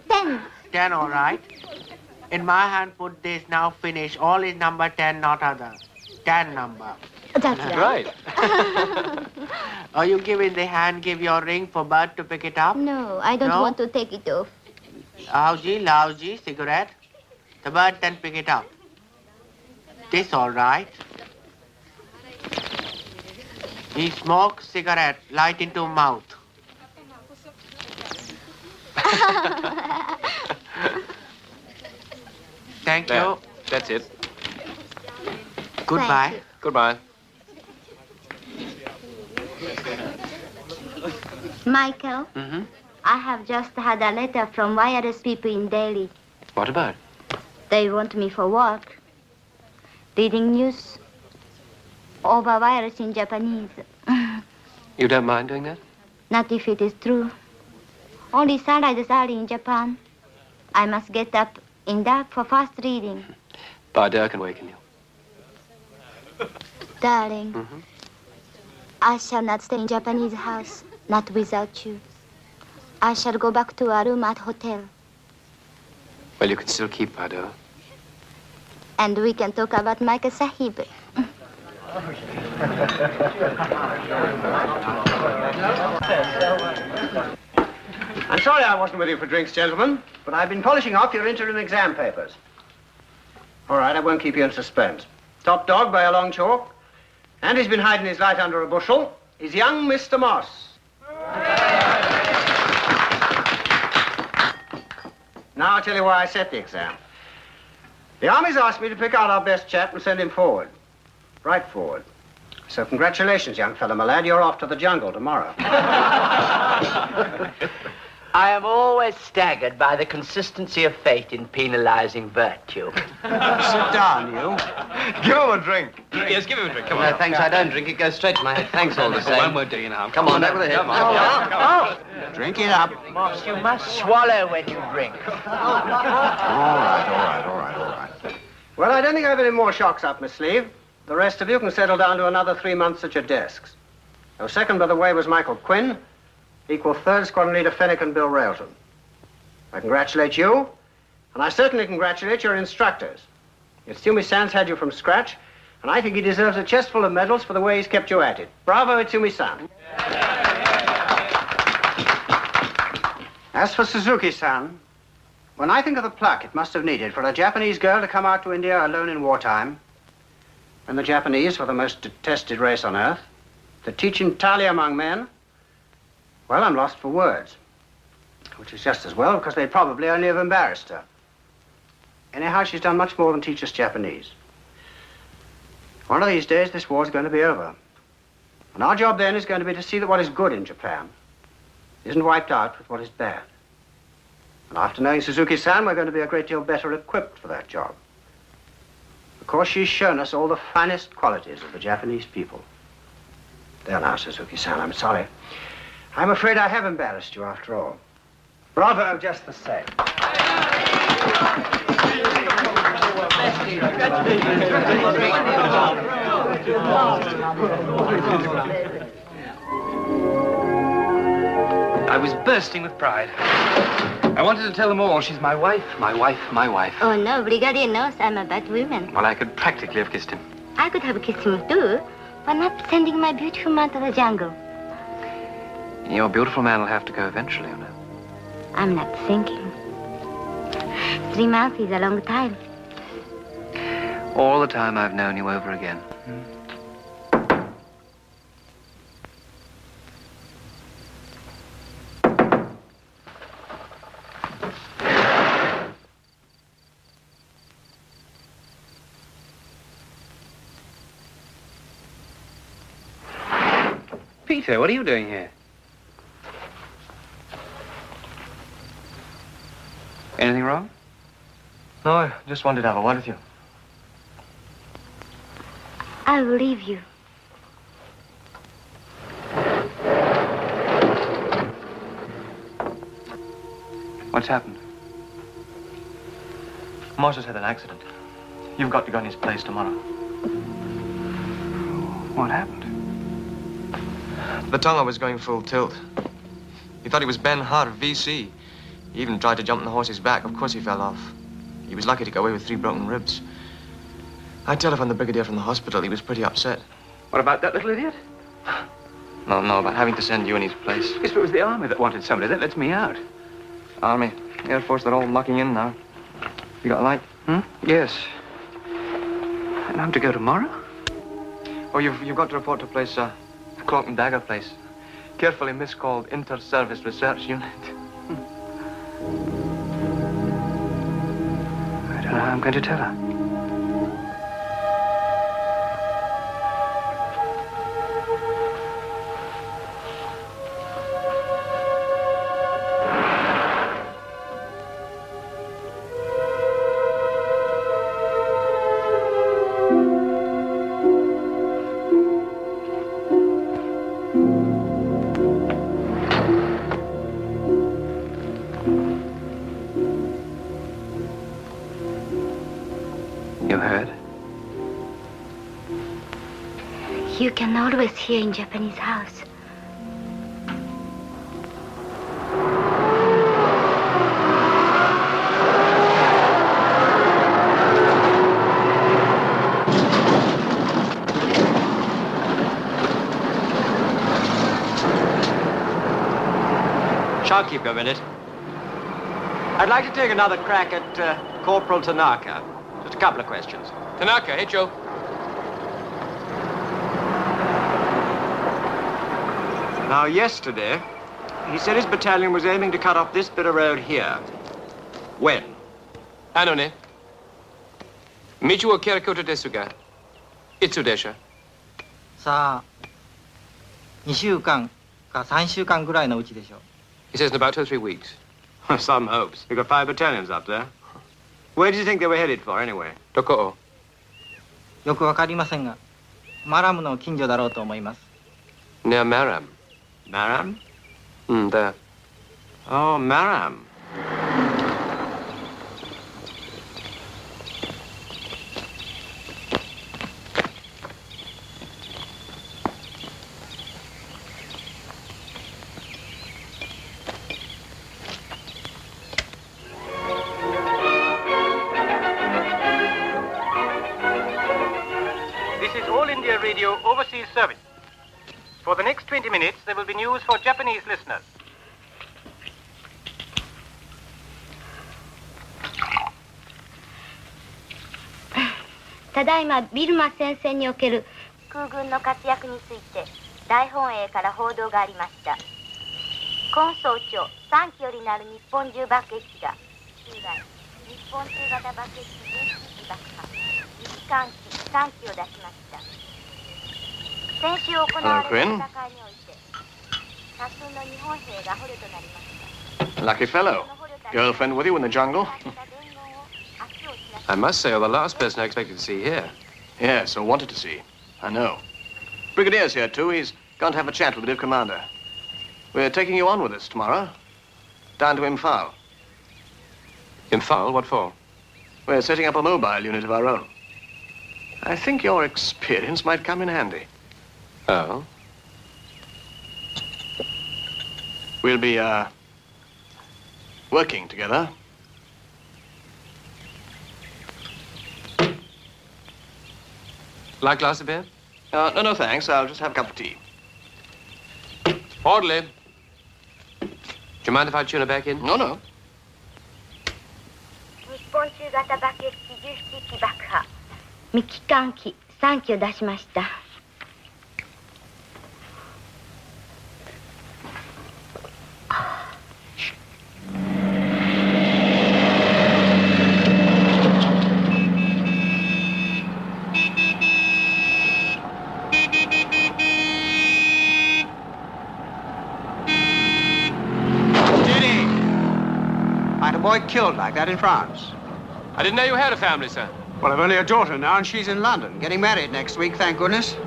Ten. 10, all right. In my hand, put this, now finish. All is number 10, not other. 10 number. That's right. Or you give in the hand, give your ring for Bert to pick it up. No, I don't No? want to take it off. Lousy, cigarette. The Bert then pick it up. This all right. He smoke cigarette, light into mouth. Thank There. you. That's it. Goodbye. Thank Goodbye. Michael, I have just had a letter from wireless people in Delhi. What about? They want me for work. Reading news over virus in Japanese. You don't mind doing that? Not if it is true. Only sunrise is early in Japan. I must get up in dark for fast reading. Bardot can waken you. Darling, I shall not stay in Japanese house, not without you. I shall go back to a room at hotel, Well, you can still keep Bardot. and we can talk about Michael Sahib. I'm sorry I wasn't with you for drinks, gentlemen, but I've been polishing off your interim exam papers. All right, I won't keep you in suspense. Top dog by a long chalk, and he's been hiding his light under a bushel, is young Mr. Moss. Now I'll tell you why I set the exam. The Army's asked me to pick out our best chap and send him forward. Right forward. So congratulations, young fellow, my lad. You're off to the jungle tomorrow. I am always staggered by the consistency of fate in penalizing virtue. Sit down, you. Give him a drink. Yes, give him a drink. Come No, thanks, I don't drink. It goes straight to my head. Thanks all the same. One won't do you now. Come on, back with the head. Come on. Drink it up. Moss, you must swallow when you drink. All right. Well, I don't think I have any more shocks up my sleeve. The rest of you can settle down to another 3 months at your desks. Now, second, by the way, was Michael Quinn. Equal third, Squadron Leader Fennick and Bill Railton. I congratulate you, and I certainly congratulate your instructors. Itsumi San's had you from scratch, and I think he deserves a chest full of medals for the way he's kept you at it. Bravo, Itsumi San. As for Suzuki-san, when I think of the pluck it must have needed for a Japanese girl to come out to India alone in wartime, when the Japanese were the most detested race on earth, to teach entirely among men, well, I'm lost for words. Which is just as well, because they'd probably only have embarrassed her. Anyhow, she's done much more than teach us Japanese. One of these days, this war's going to be over. And our job then is going to be to see that what is good in Japan isn't wiped out with what is bad. And after knowing Suzuki-san, we're going to be a great deal better equipped for that job. Of course, she's shown us all the finest qualities of the Japanese people. There now, Suzuki-san, I'm sorry. I'm afraid I have embarrassed you after all. Bravo, just the same. I was bursting with pride. I wanted to tell them all she's my wife, my wife, my wife. Oh, no, Brigadier knows I'm a bad woman. Well, I could practically have kissed him. I could have kissed him too, but not sending my beautiful man to the jungle. Your beautiful man will have to go eventually, you know. I'm not thinking. 3 months is a long time. All the time I've known you over again. Peter, what are you doing here? Anything wrong? No, I just wanted to have a word with you. I will leave you. What's happened? Morse's had an accident. You've got to go in his place tomorrow. What happened? The Tonga was going full tilt. He thought he was Ben Hart, VC. He even tried to jump on the horse's back. Of course he fell off. He was lucky to get away with 3 broken ribs. I telephoned the brigadier from the hospital. He was pretty upset. What about that little idiot? No, about having to send you in his place. Yes, but it was the army that wanted somebody. That lets me out. Army, Air Force, they're all mucking in now. You got a light? Yes. And I'm to go tomorrow? Oh, you've got to report to a place, the Cloak and Dagger place. Carefully miscalled Inter-Service Research Unit. I don't know how I'm going to tell her. You heard? You can always hear in Japanese house. I'll keep you a minute. I'd like to take another crack at Corporal Tanaka. Just a couple of questions. Tanaka, hey, Joe. Now, yesterday, he said his battalion was aiming to cut off this bit of road here. When? Anone. Michu wo Kirakoto desu ga. Itsu desha? さあ、2週間か3週間ぐらいのうちでしょう。 He says in about 2 or 3 weeks. Some hopes. We've got 5 battalions up there. Where do you think they were headed for, anyway? Doko. よくわかりませんが、マラムの近所だろうと思います。 Near Maram. Maram? There. Oh, Maram. Radio Overseas Service. For the next 20 minutes, there will be news for Japanese listeners. ただいまビルマ戦線における空軍の活躍について大本営から報道がありました。今早朝3機よりなる日本中爆撃機が従来日本中型爆撃機11機爆破実艦機3機を出しました。先週行われた戦いにおいて多数の日本兵が捕虜となりました。 Lucky fellow. Girlfriend with you in the jungle? I must say, you're the last person I expected to see here. Yes, or wanted to see. I know. Brigadier's here, too. He's gone to have a chat with the new commander. We're taking you on with us tomorrow. Down to Imphal. Imphal? What for? We're setting up a mobile unit of our own. I think your experience might come in handy. Oh? We'll be, working together. Like a glass of beer? No, thanks. I'll just have a cup of tea. Orderly. Do you mind if I tune her back in? No, no. 日本中型爆撃機17機爆破未機関機3機を出しました。 Boy killed like that in France. I didn't know you had a family, sir. Well, I've only a daughter now, and she's in London, getting married next week, thank goodness.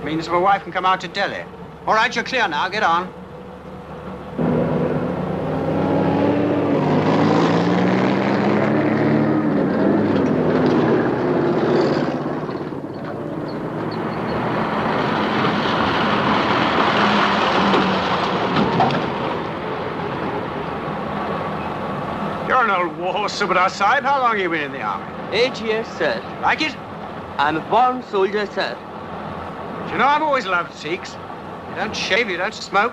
Means my wife can come out to Delhi. All right, you're clear now. Get on. You're an old warhorse, Subadar Sahib. How long have you been in the army? 8 years, sir. Like it? I'm a born soldier, sir. Do you know, I've always loved Sikhs. You don't shave, you don't smoke.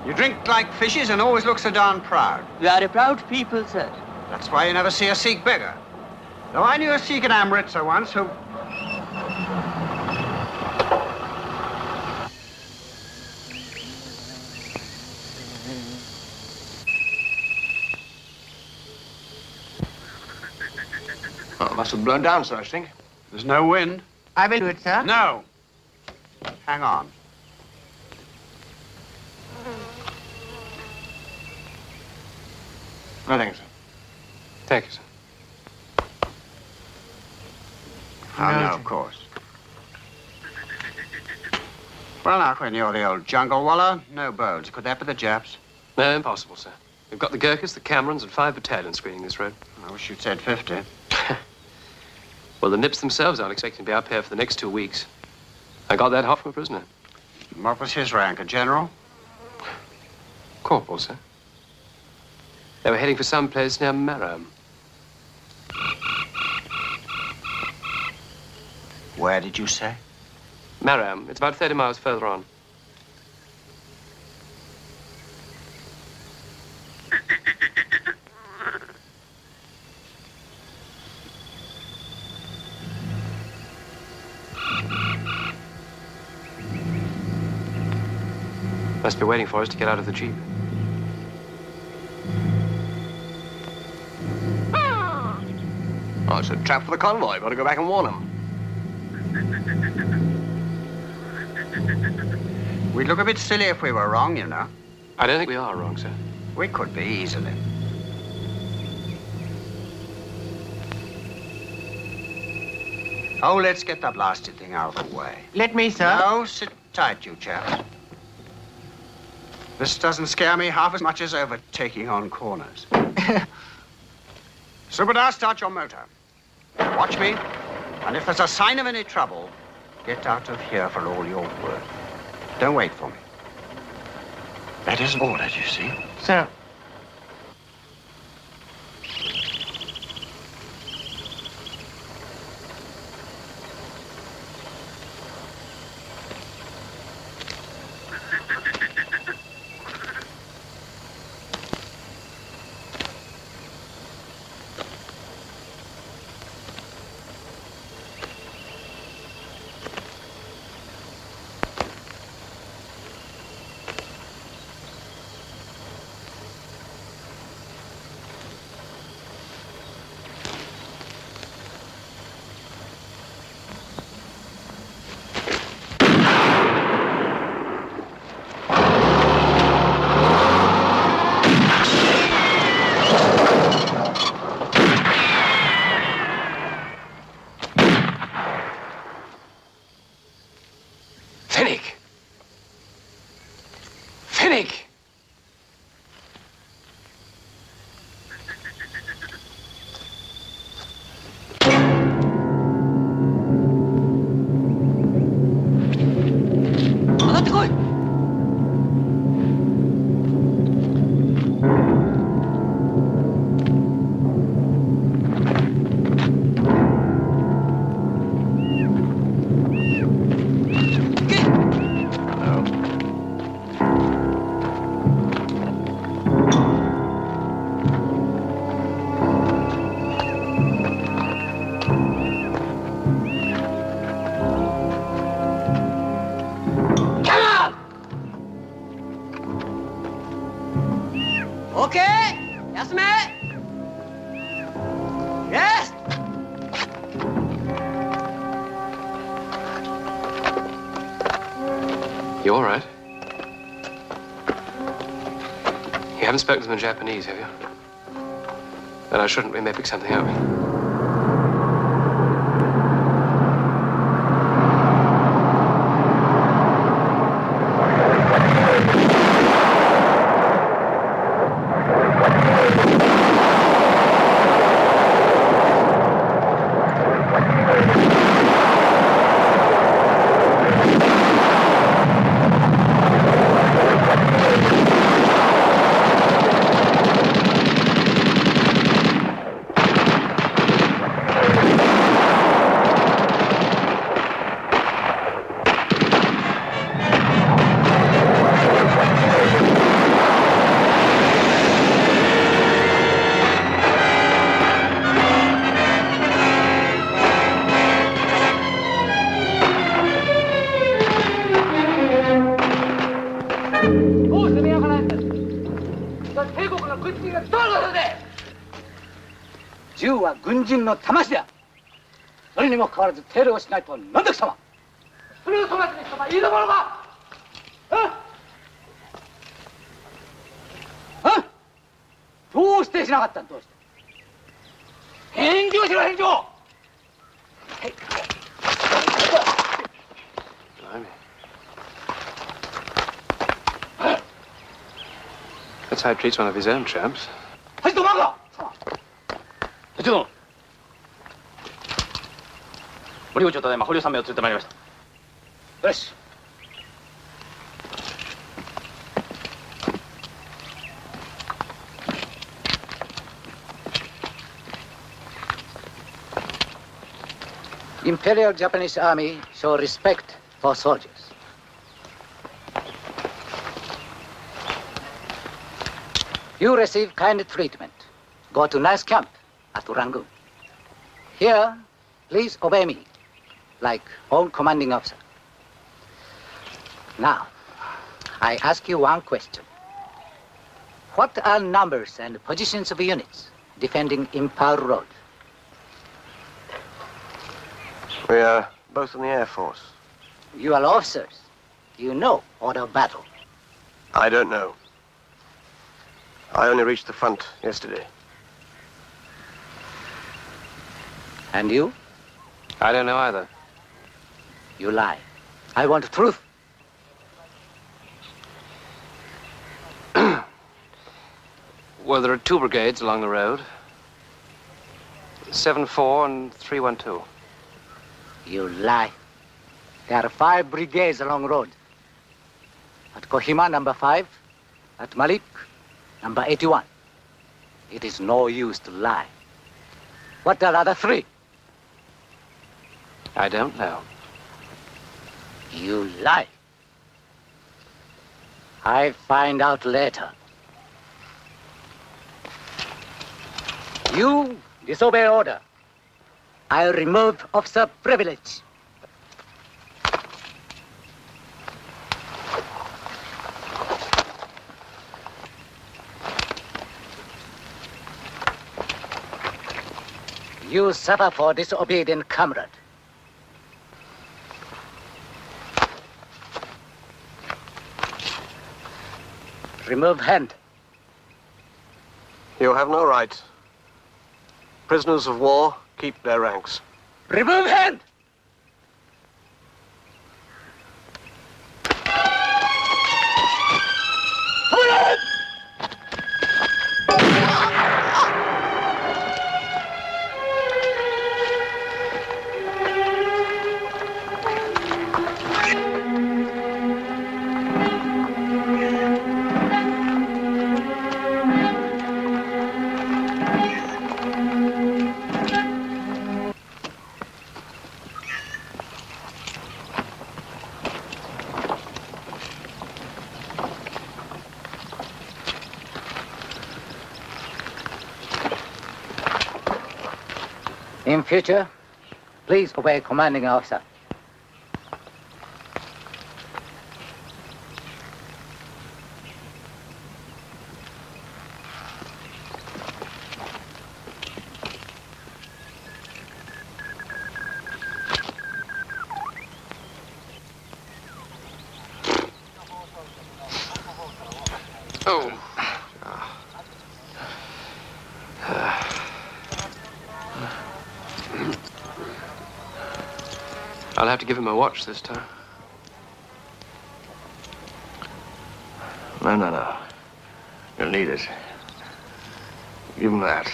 You drink like fishes and always look so darn proud. We are a proud people, sir. That's why you never see a Sikh beggar. Though I knew a Sikh in Amritsar once who... Oh, must have blown down, sir, I think. There's no wind. I will do it, sir. No. Hang on. No, thank you, sir. Thank you, sir. Oh, no, of course. Well, now, when you're the old jungle waller, no bones. Could that be the Japs? No, impossible, sir. We've got the Gurkhas, the Camerons, and 5 battalions screening this road. I wish you'd said 50. Well, the Nips themselves aren't expecting to be up here for the next 2 weeks. I got that hot from a prisoner. What was his rank, a general? Corporal, sir. They were heading for some place near Maram. Where did you say? Maram. It's about 30 miles further on. Must be waiting for us to get out of the jeep. Oh, it's a trap for the convoy. Better go back and warn them. We'd look a bit silly if we were wrong, you know. I don't think we are wrong, sir. We could be, easily. Oh, let's get that blasted thing out of the way. Let me, sir. No, sit tight, you chaps. This doesn't scare me half as much as overtaking on corners. Subadar, start your motor. Watch me, and if there's a sign of any trouble, get out of here for all you're worth. Don't wait for me. That isn't orders, you see. Sir. You all right? You haven't spoken to them in Japanese, have you? Then I shouldn't. We may pick something up.銃は軍人の魂だ。それにもかかわらず手入れをしないとは何だ貴様。それを粗末にしたばいいところか。どうしてしなかったんどうして。返事をしろ返事を。That's how he treats one of his own chaps. はい、どうもか。部長。森部長ただいま捕虜3名を連れてまいりました。よし。Imperial Japanese Army show respect for soldiers. You receive kind treatment. Go to nice camp at Rangoon. Here, please obey me, like own commanding officer. Now, I ask you one question. What are numbers and positions of units defending Impal Road? We are both in the Air Force. You are officers. You know order of battle. I don't know. I only reached the front yesterday. And you? I don't know either. You lie. I want truth. Well, there are 2 brigades along the road. 7-4 and 3-1-2. You lie. There are 5 brigades along the road. At Kohima, number 5. At Malik, number 81. It is no use to lie. What are the other 3? I don't know. You lie. I find out later. You disobey order. I remove officer privilege. You suffer for disobedient comrade. Remove hand. You have no right. Prisoners of war keep their ranks. Remove hand! In future, please obey commanding officer. I'll have to give him a watch this time. No. You'll need it. Give him that.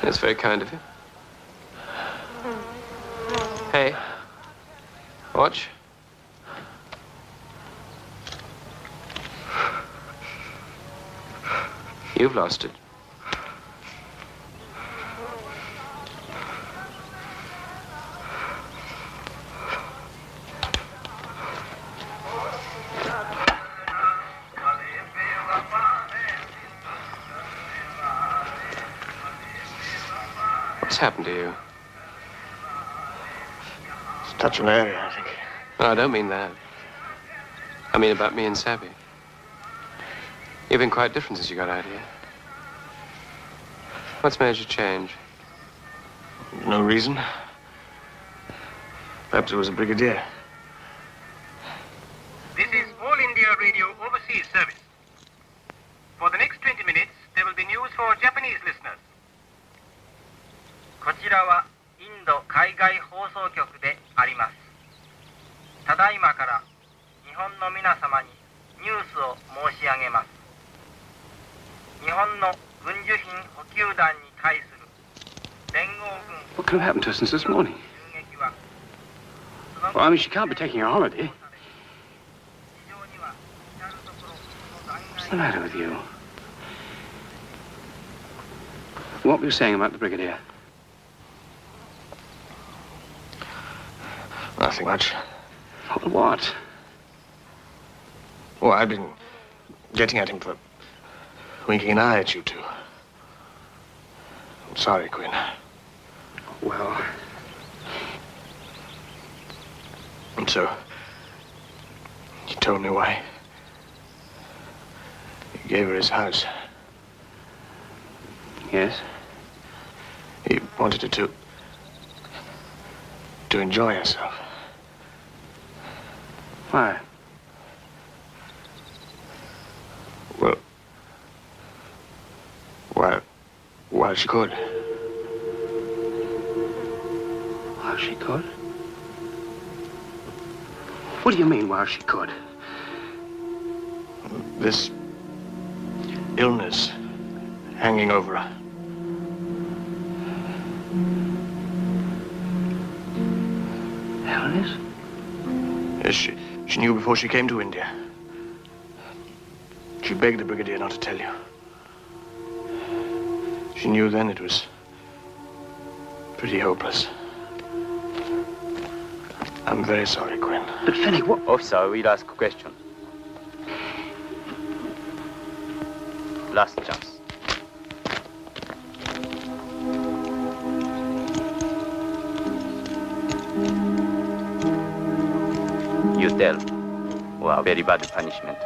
That's very kind of you. Hey, watch. You've lost it. What's happened to you? It's touch of malaria, I think. No, I don't mean that. I mean about me and Sabby. You've been quite different since you got out here. What's made you change? No reason. Perhaps it was a brigadier. This is All India Radio Overseas Service. For the next 20 minutes, there will be news for Japanese listeners. こちらはインド海外放送局であります。ただいまから日本の皆様にニュースを申し上げます。日本の軍需品補給団に対する連合軍 What could have happened to us since this morning? Well, I mean, she can't be taking a holiday. What's the matter with you? What were you saying about the brigadier? Nothing much. What? Oh, I've been getting at him for winking an eye at you two. I'm sorry, Quinn. Well... And so, he told me why. He gave her his house. Yes? He wanted her to enjoy herself. Why? Well, while she could. While she could? What do you mean, while she could? This illness hanging over her. Illness? Yes, she knew before she came to India. She begged the brigadier not to tell you. She knew then it was pretty hopeless. I'm very sorry, Quinn. But, Fennick, what... Officer, we'll ask a question. Last chance. You tell. Wow, very bad punishment.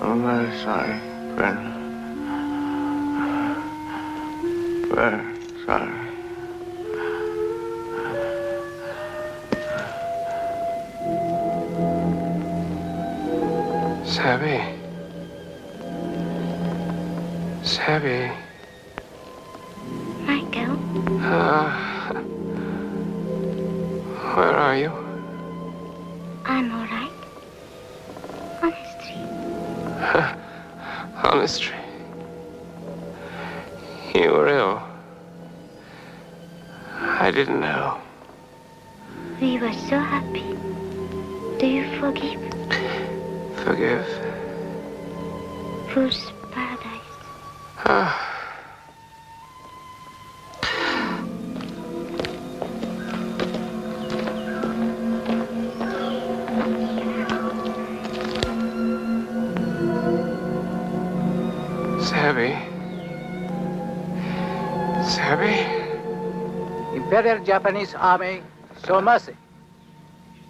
I'm very sorry, Quinn. Very sorry. Sabby. Sabby. Michael? Where are you? I'm all right. Honestly. You were ill. I didn't know. We were so happy. Do you forgive? Forgive? Fool's paradise. Ah. Sabby? Imperial Japanese Army, show mercy.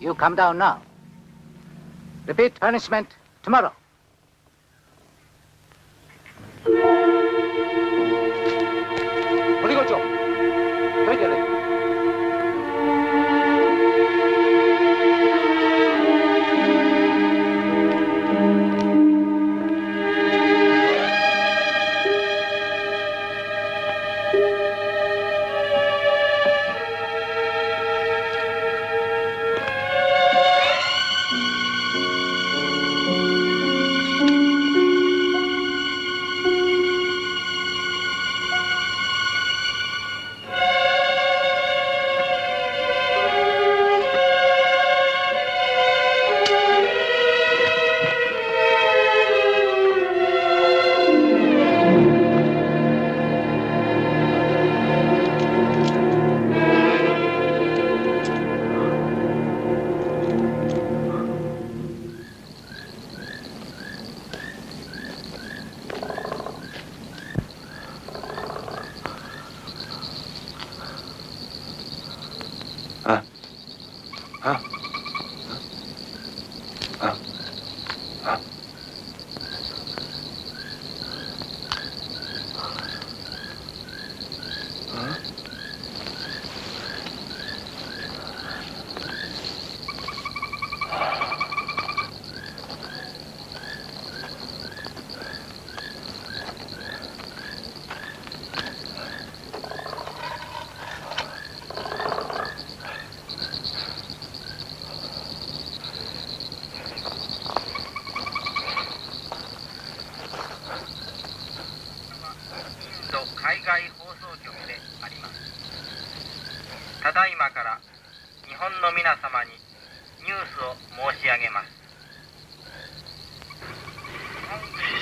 You come down now. Repeat punishment tomorrow. Morigocho, ready.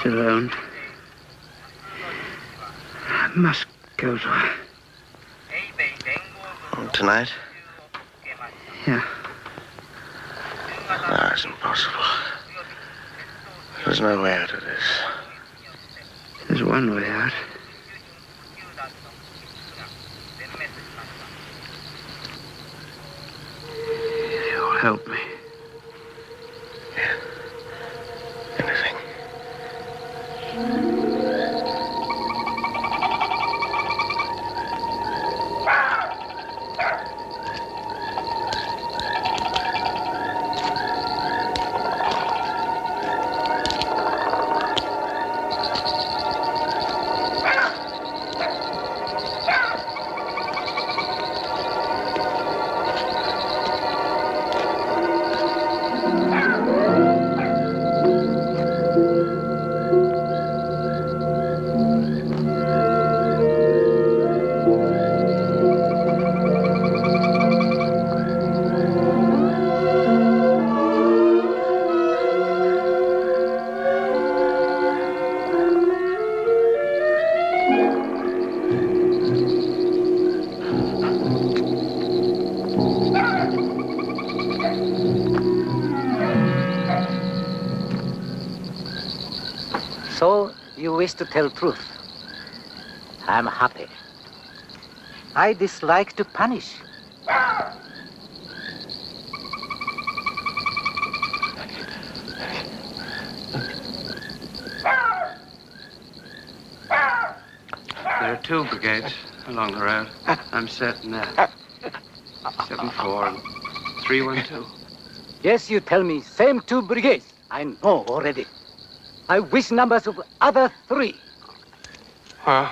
She's alone. I must go to her. Tonight? Yeah. No, it's impossible. There's no way out of this. There's one way out. You'll help me. Anything. So you wish to tell truth. I'm happy. I dislike to punish. There are 2 brigades along the road. I'm certain that. 7-4 and 3-1-2. Yes, you tell me. Same 2 brigades. I know already. I wish numbers of other 3. Well,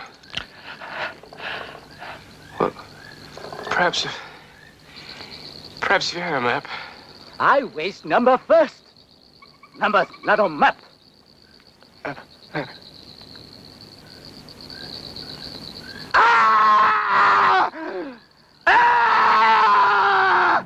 perhaps if you had a map. I wish number first. Numbers not on map. Ah! Ah!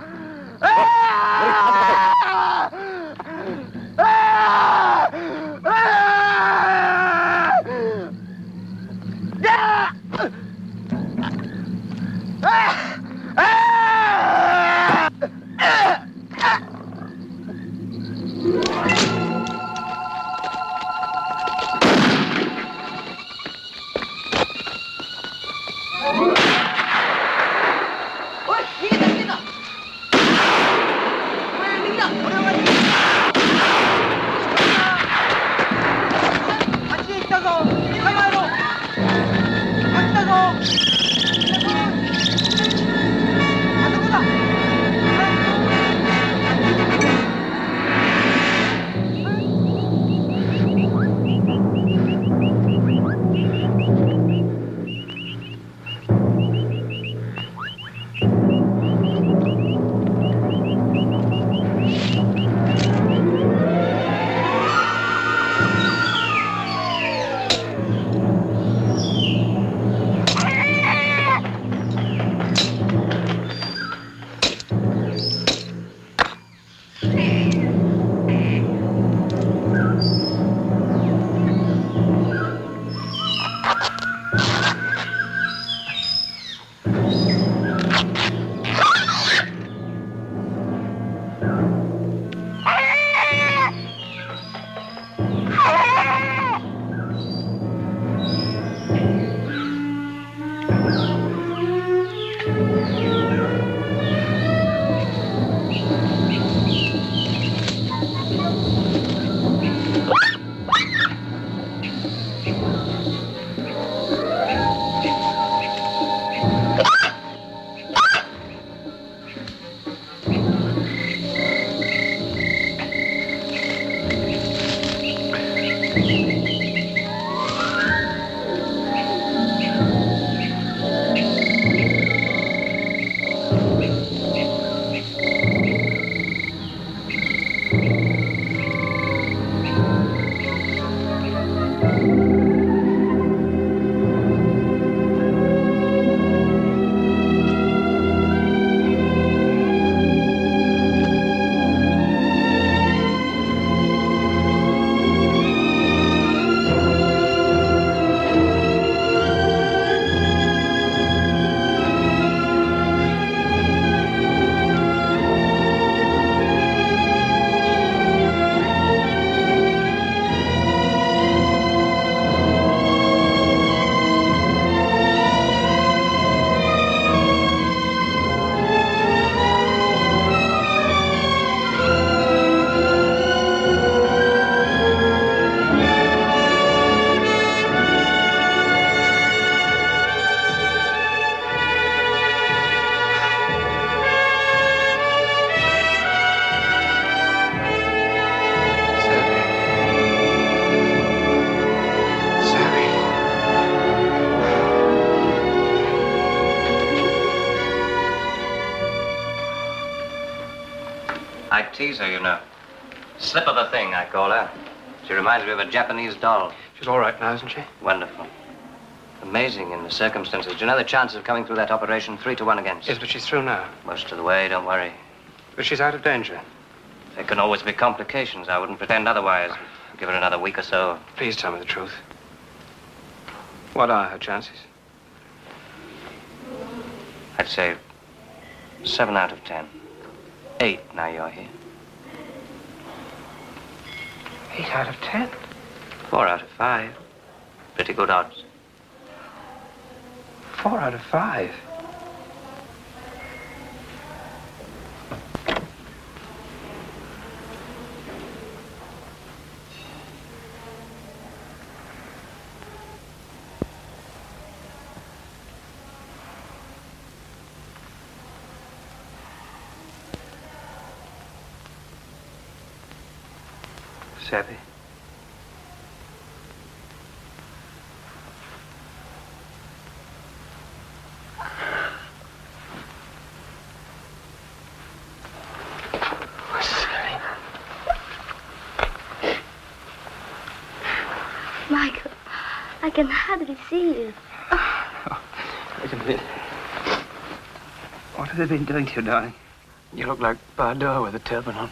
I tease her, you know. Slip of a thing, I call her. She reminds me of a Japanese doll. She's all right now, isn't she? Wonderful. Amazing in the circumstances. Do you know the chances of coming through that operation? 3 to 1 against? Yes, but she's through now. Most of the way, don't worry. But she's out of danger. There can always be complications. I wouldn't pretend otherwise. Give her another week or so. Please tell me the truth. What are her chances? I'd say 7 out of 10. 8 now you're here. 8 out of 10? 4 out of 5. Pretty good odds. 4 out of 5. Savvy. Michael, I can hardly see you. Wait a minute. What have they been doing to you, darling? You look like Bardot with a turban on.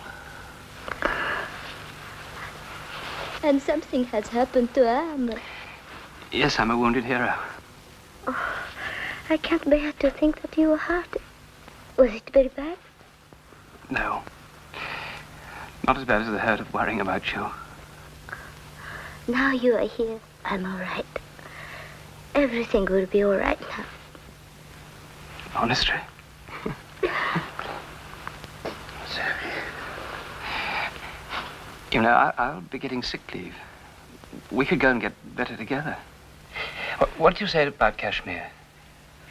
And something has happened to Anne. Yes, I'm a wounded hero. Oh, I can't bear to think that you were hurt. Was it very bad? No. Not as bad as the hurt of worrying about you. Now you are here, I'm all right. Everything will be all right now. Honestly? You know, I'll be getting sick leave. We could go and get better together. What do you say about Kashmir?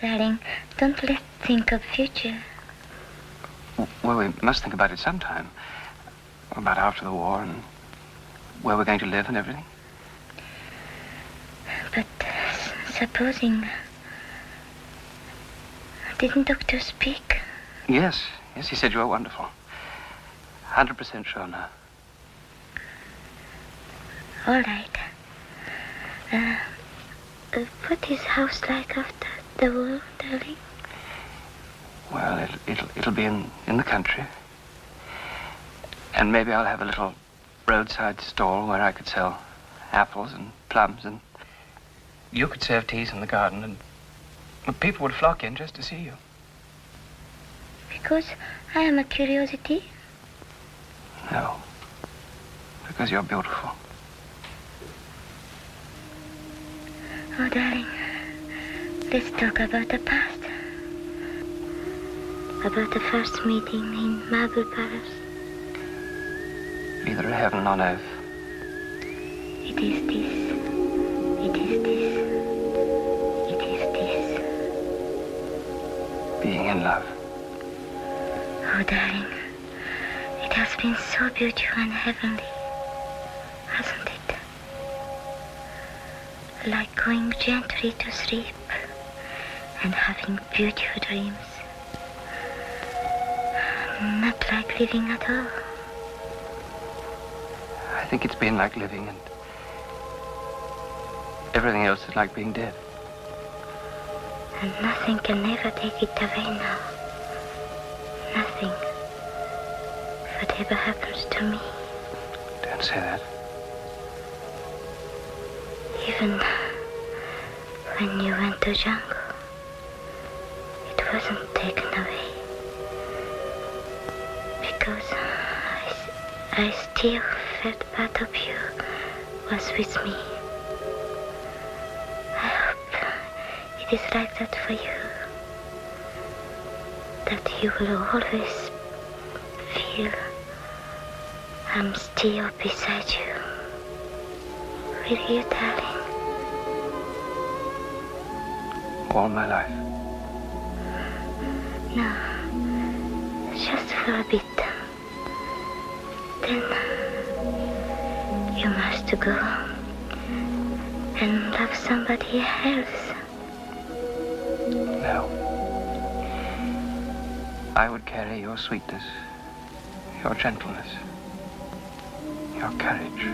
Darling, don't let's think of future. Well, we must think about it sometime. About after the war and where we're going to live and everything. But supposing... Didn't doctor speak? Yes, he said you were wonderful. 100% sure now. All right. What is house like after the war, darling? Well, it'll be in the country. And maybe I'll have a little roadside stall where I could sell apples and plums, and you could serve teas in the garden, and people would flock in just to see you. Because I am a curiosity? No. Because you're beautiful. Oh, darling, let's talk about the past. About the first meeting in Marble Palace. Either a heaven on earth. It is this. It is this. It is this. Being in love. Oh, darling, it has been so beautiful and heavenly, hasn't it? Like going gently to sleep and having beautiful dreams. Not like living at all. I think it's been like living, and everything else is like being dead. And nothing can ever take it away now. Nothing. Whatever happens to me. Don't say that. Even when you went to jungle, it wasn't taken away. Because I still felt part of you was with me. I hope it is like that for you. That you will always feel I'm still beside you. Will you, darling? All my life. No, just for a bit. Then you must go and love somebody else. No. I would carry your sweetness, your gentleness, your courage,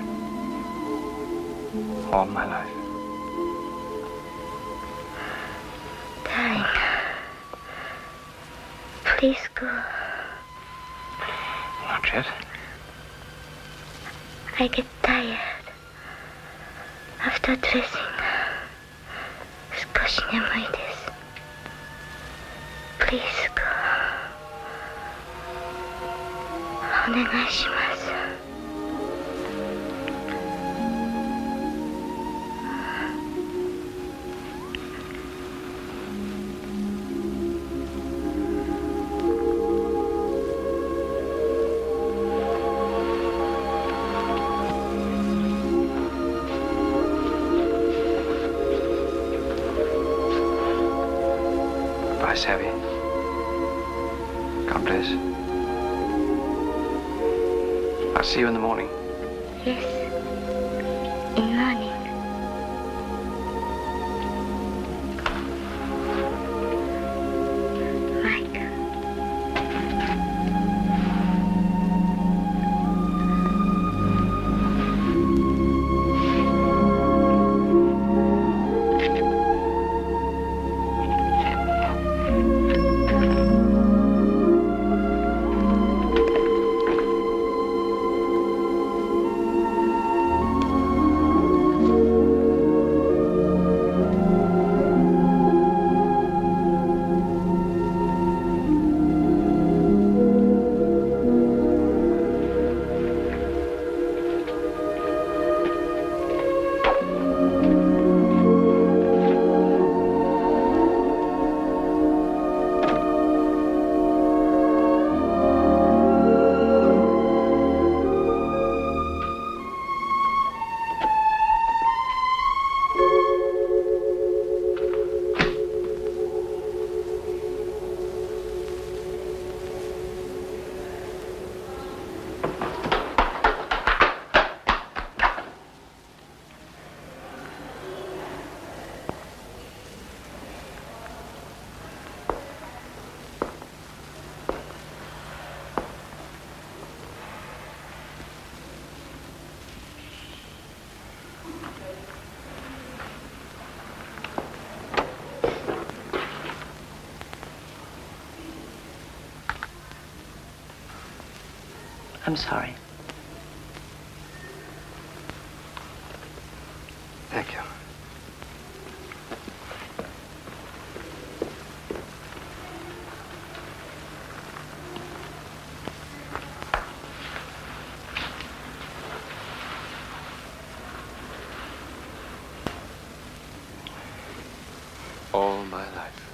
all my life. Darling, please go. Not yet. I get tired after dressing.少し眠いです. Please go. お願いします. Bye, Savvy. God bless. I'll see you in the morning. Yes, in morning. Mike. I'm sorry. Thank you. All my life.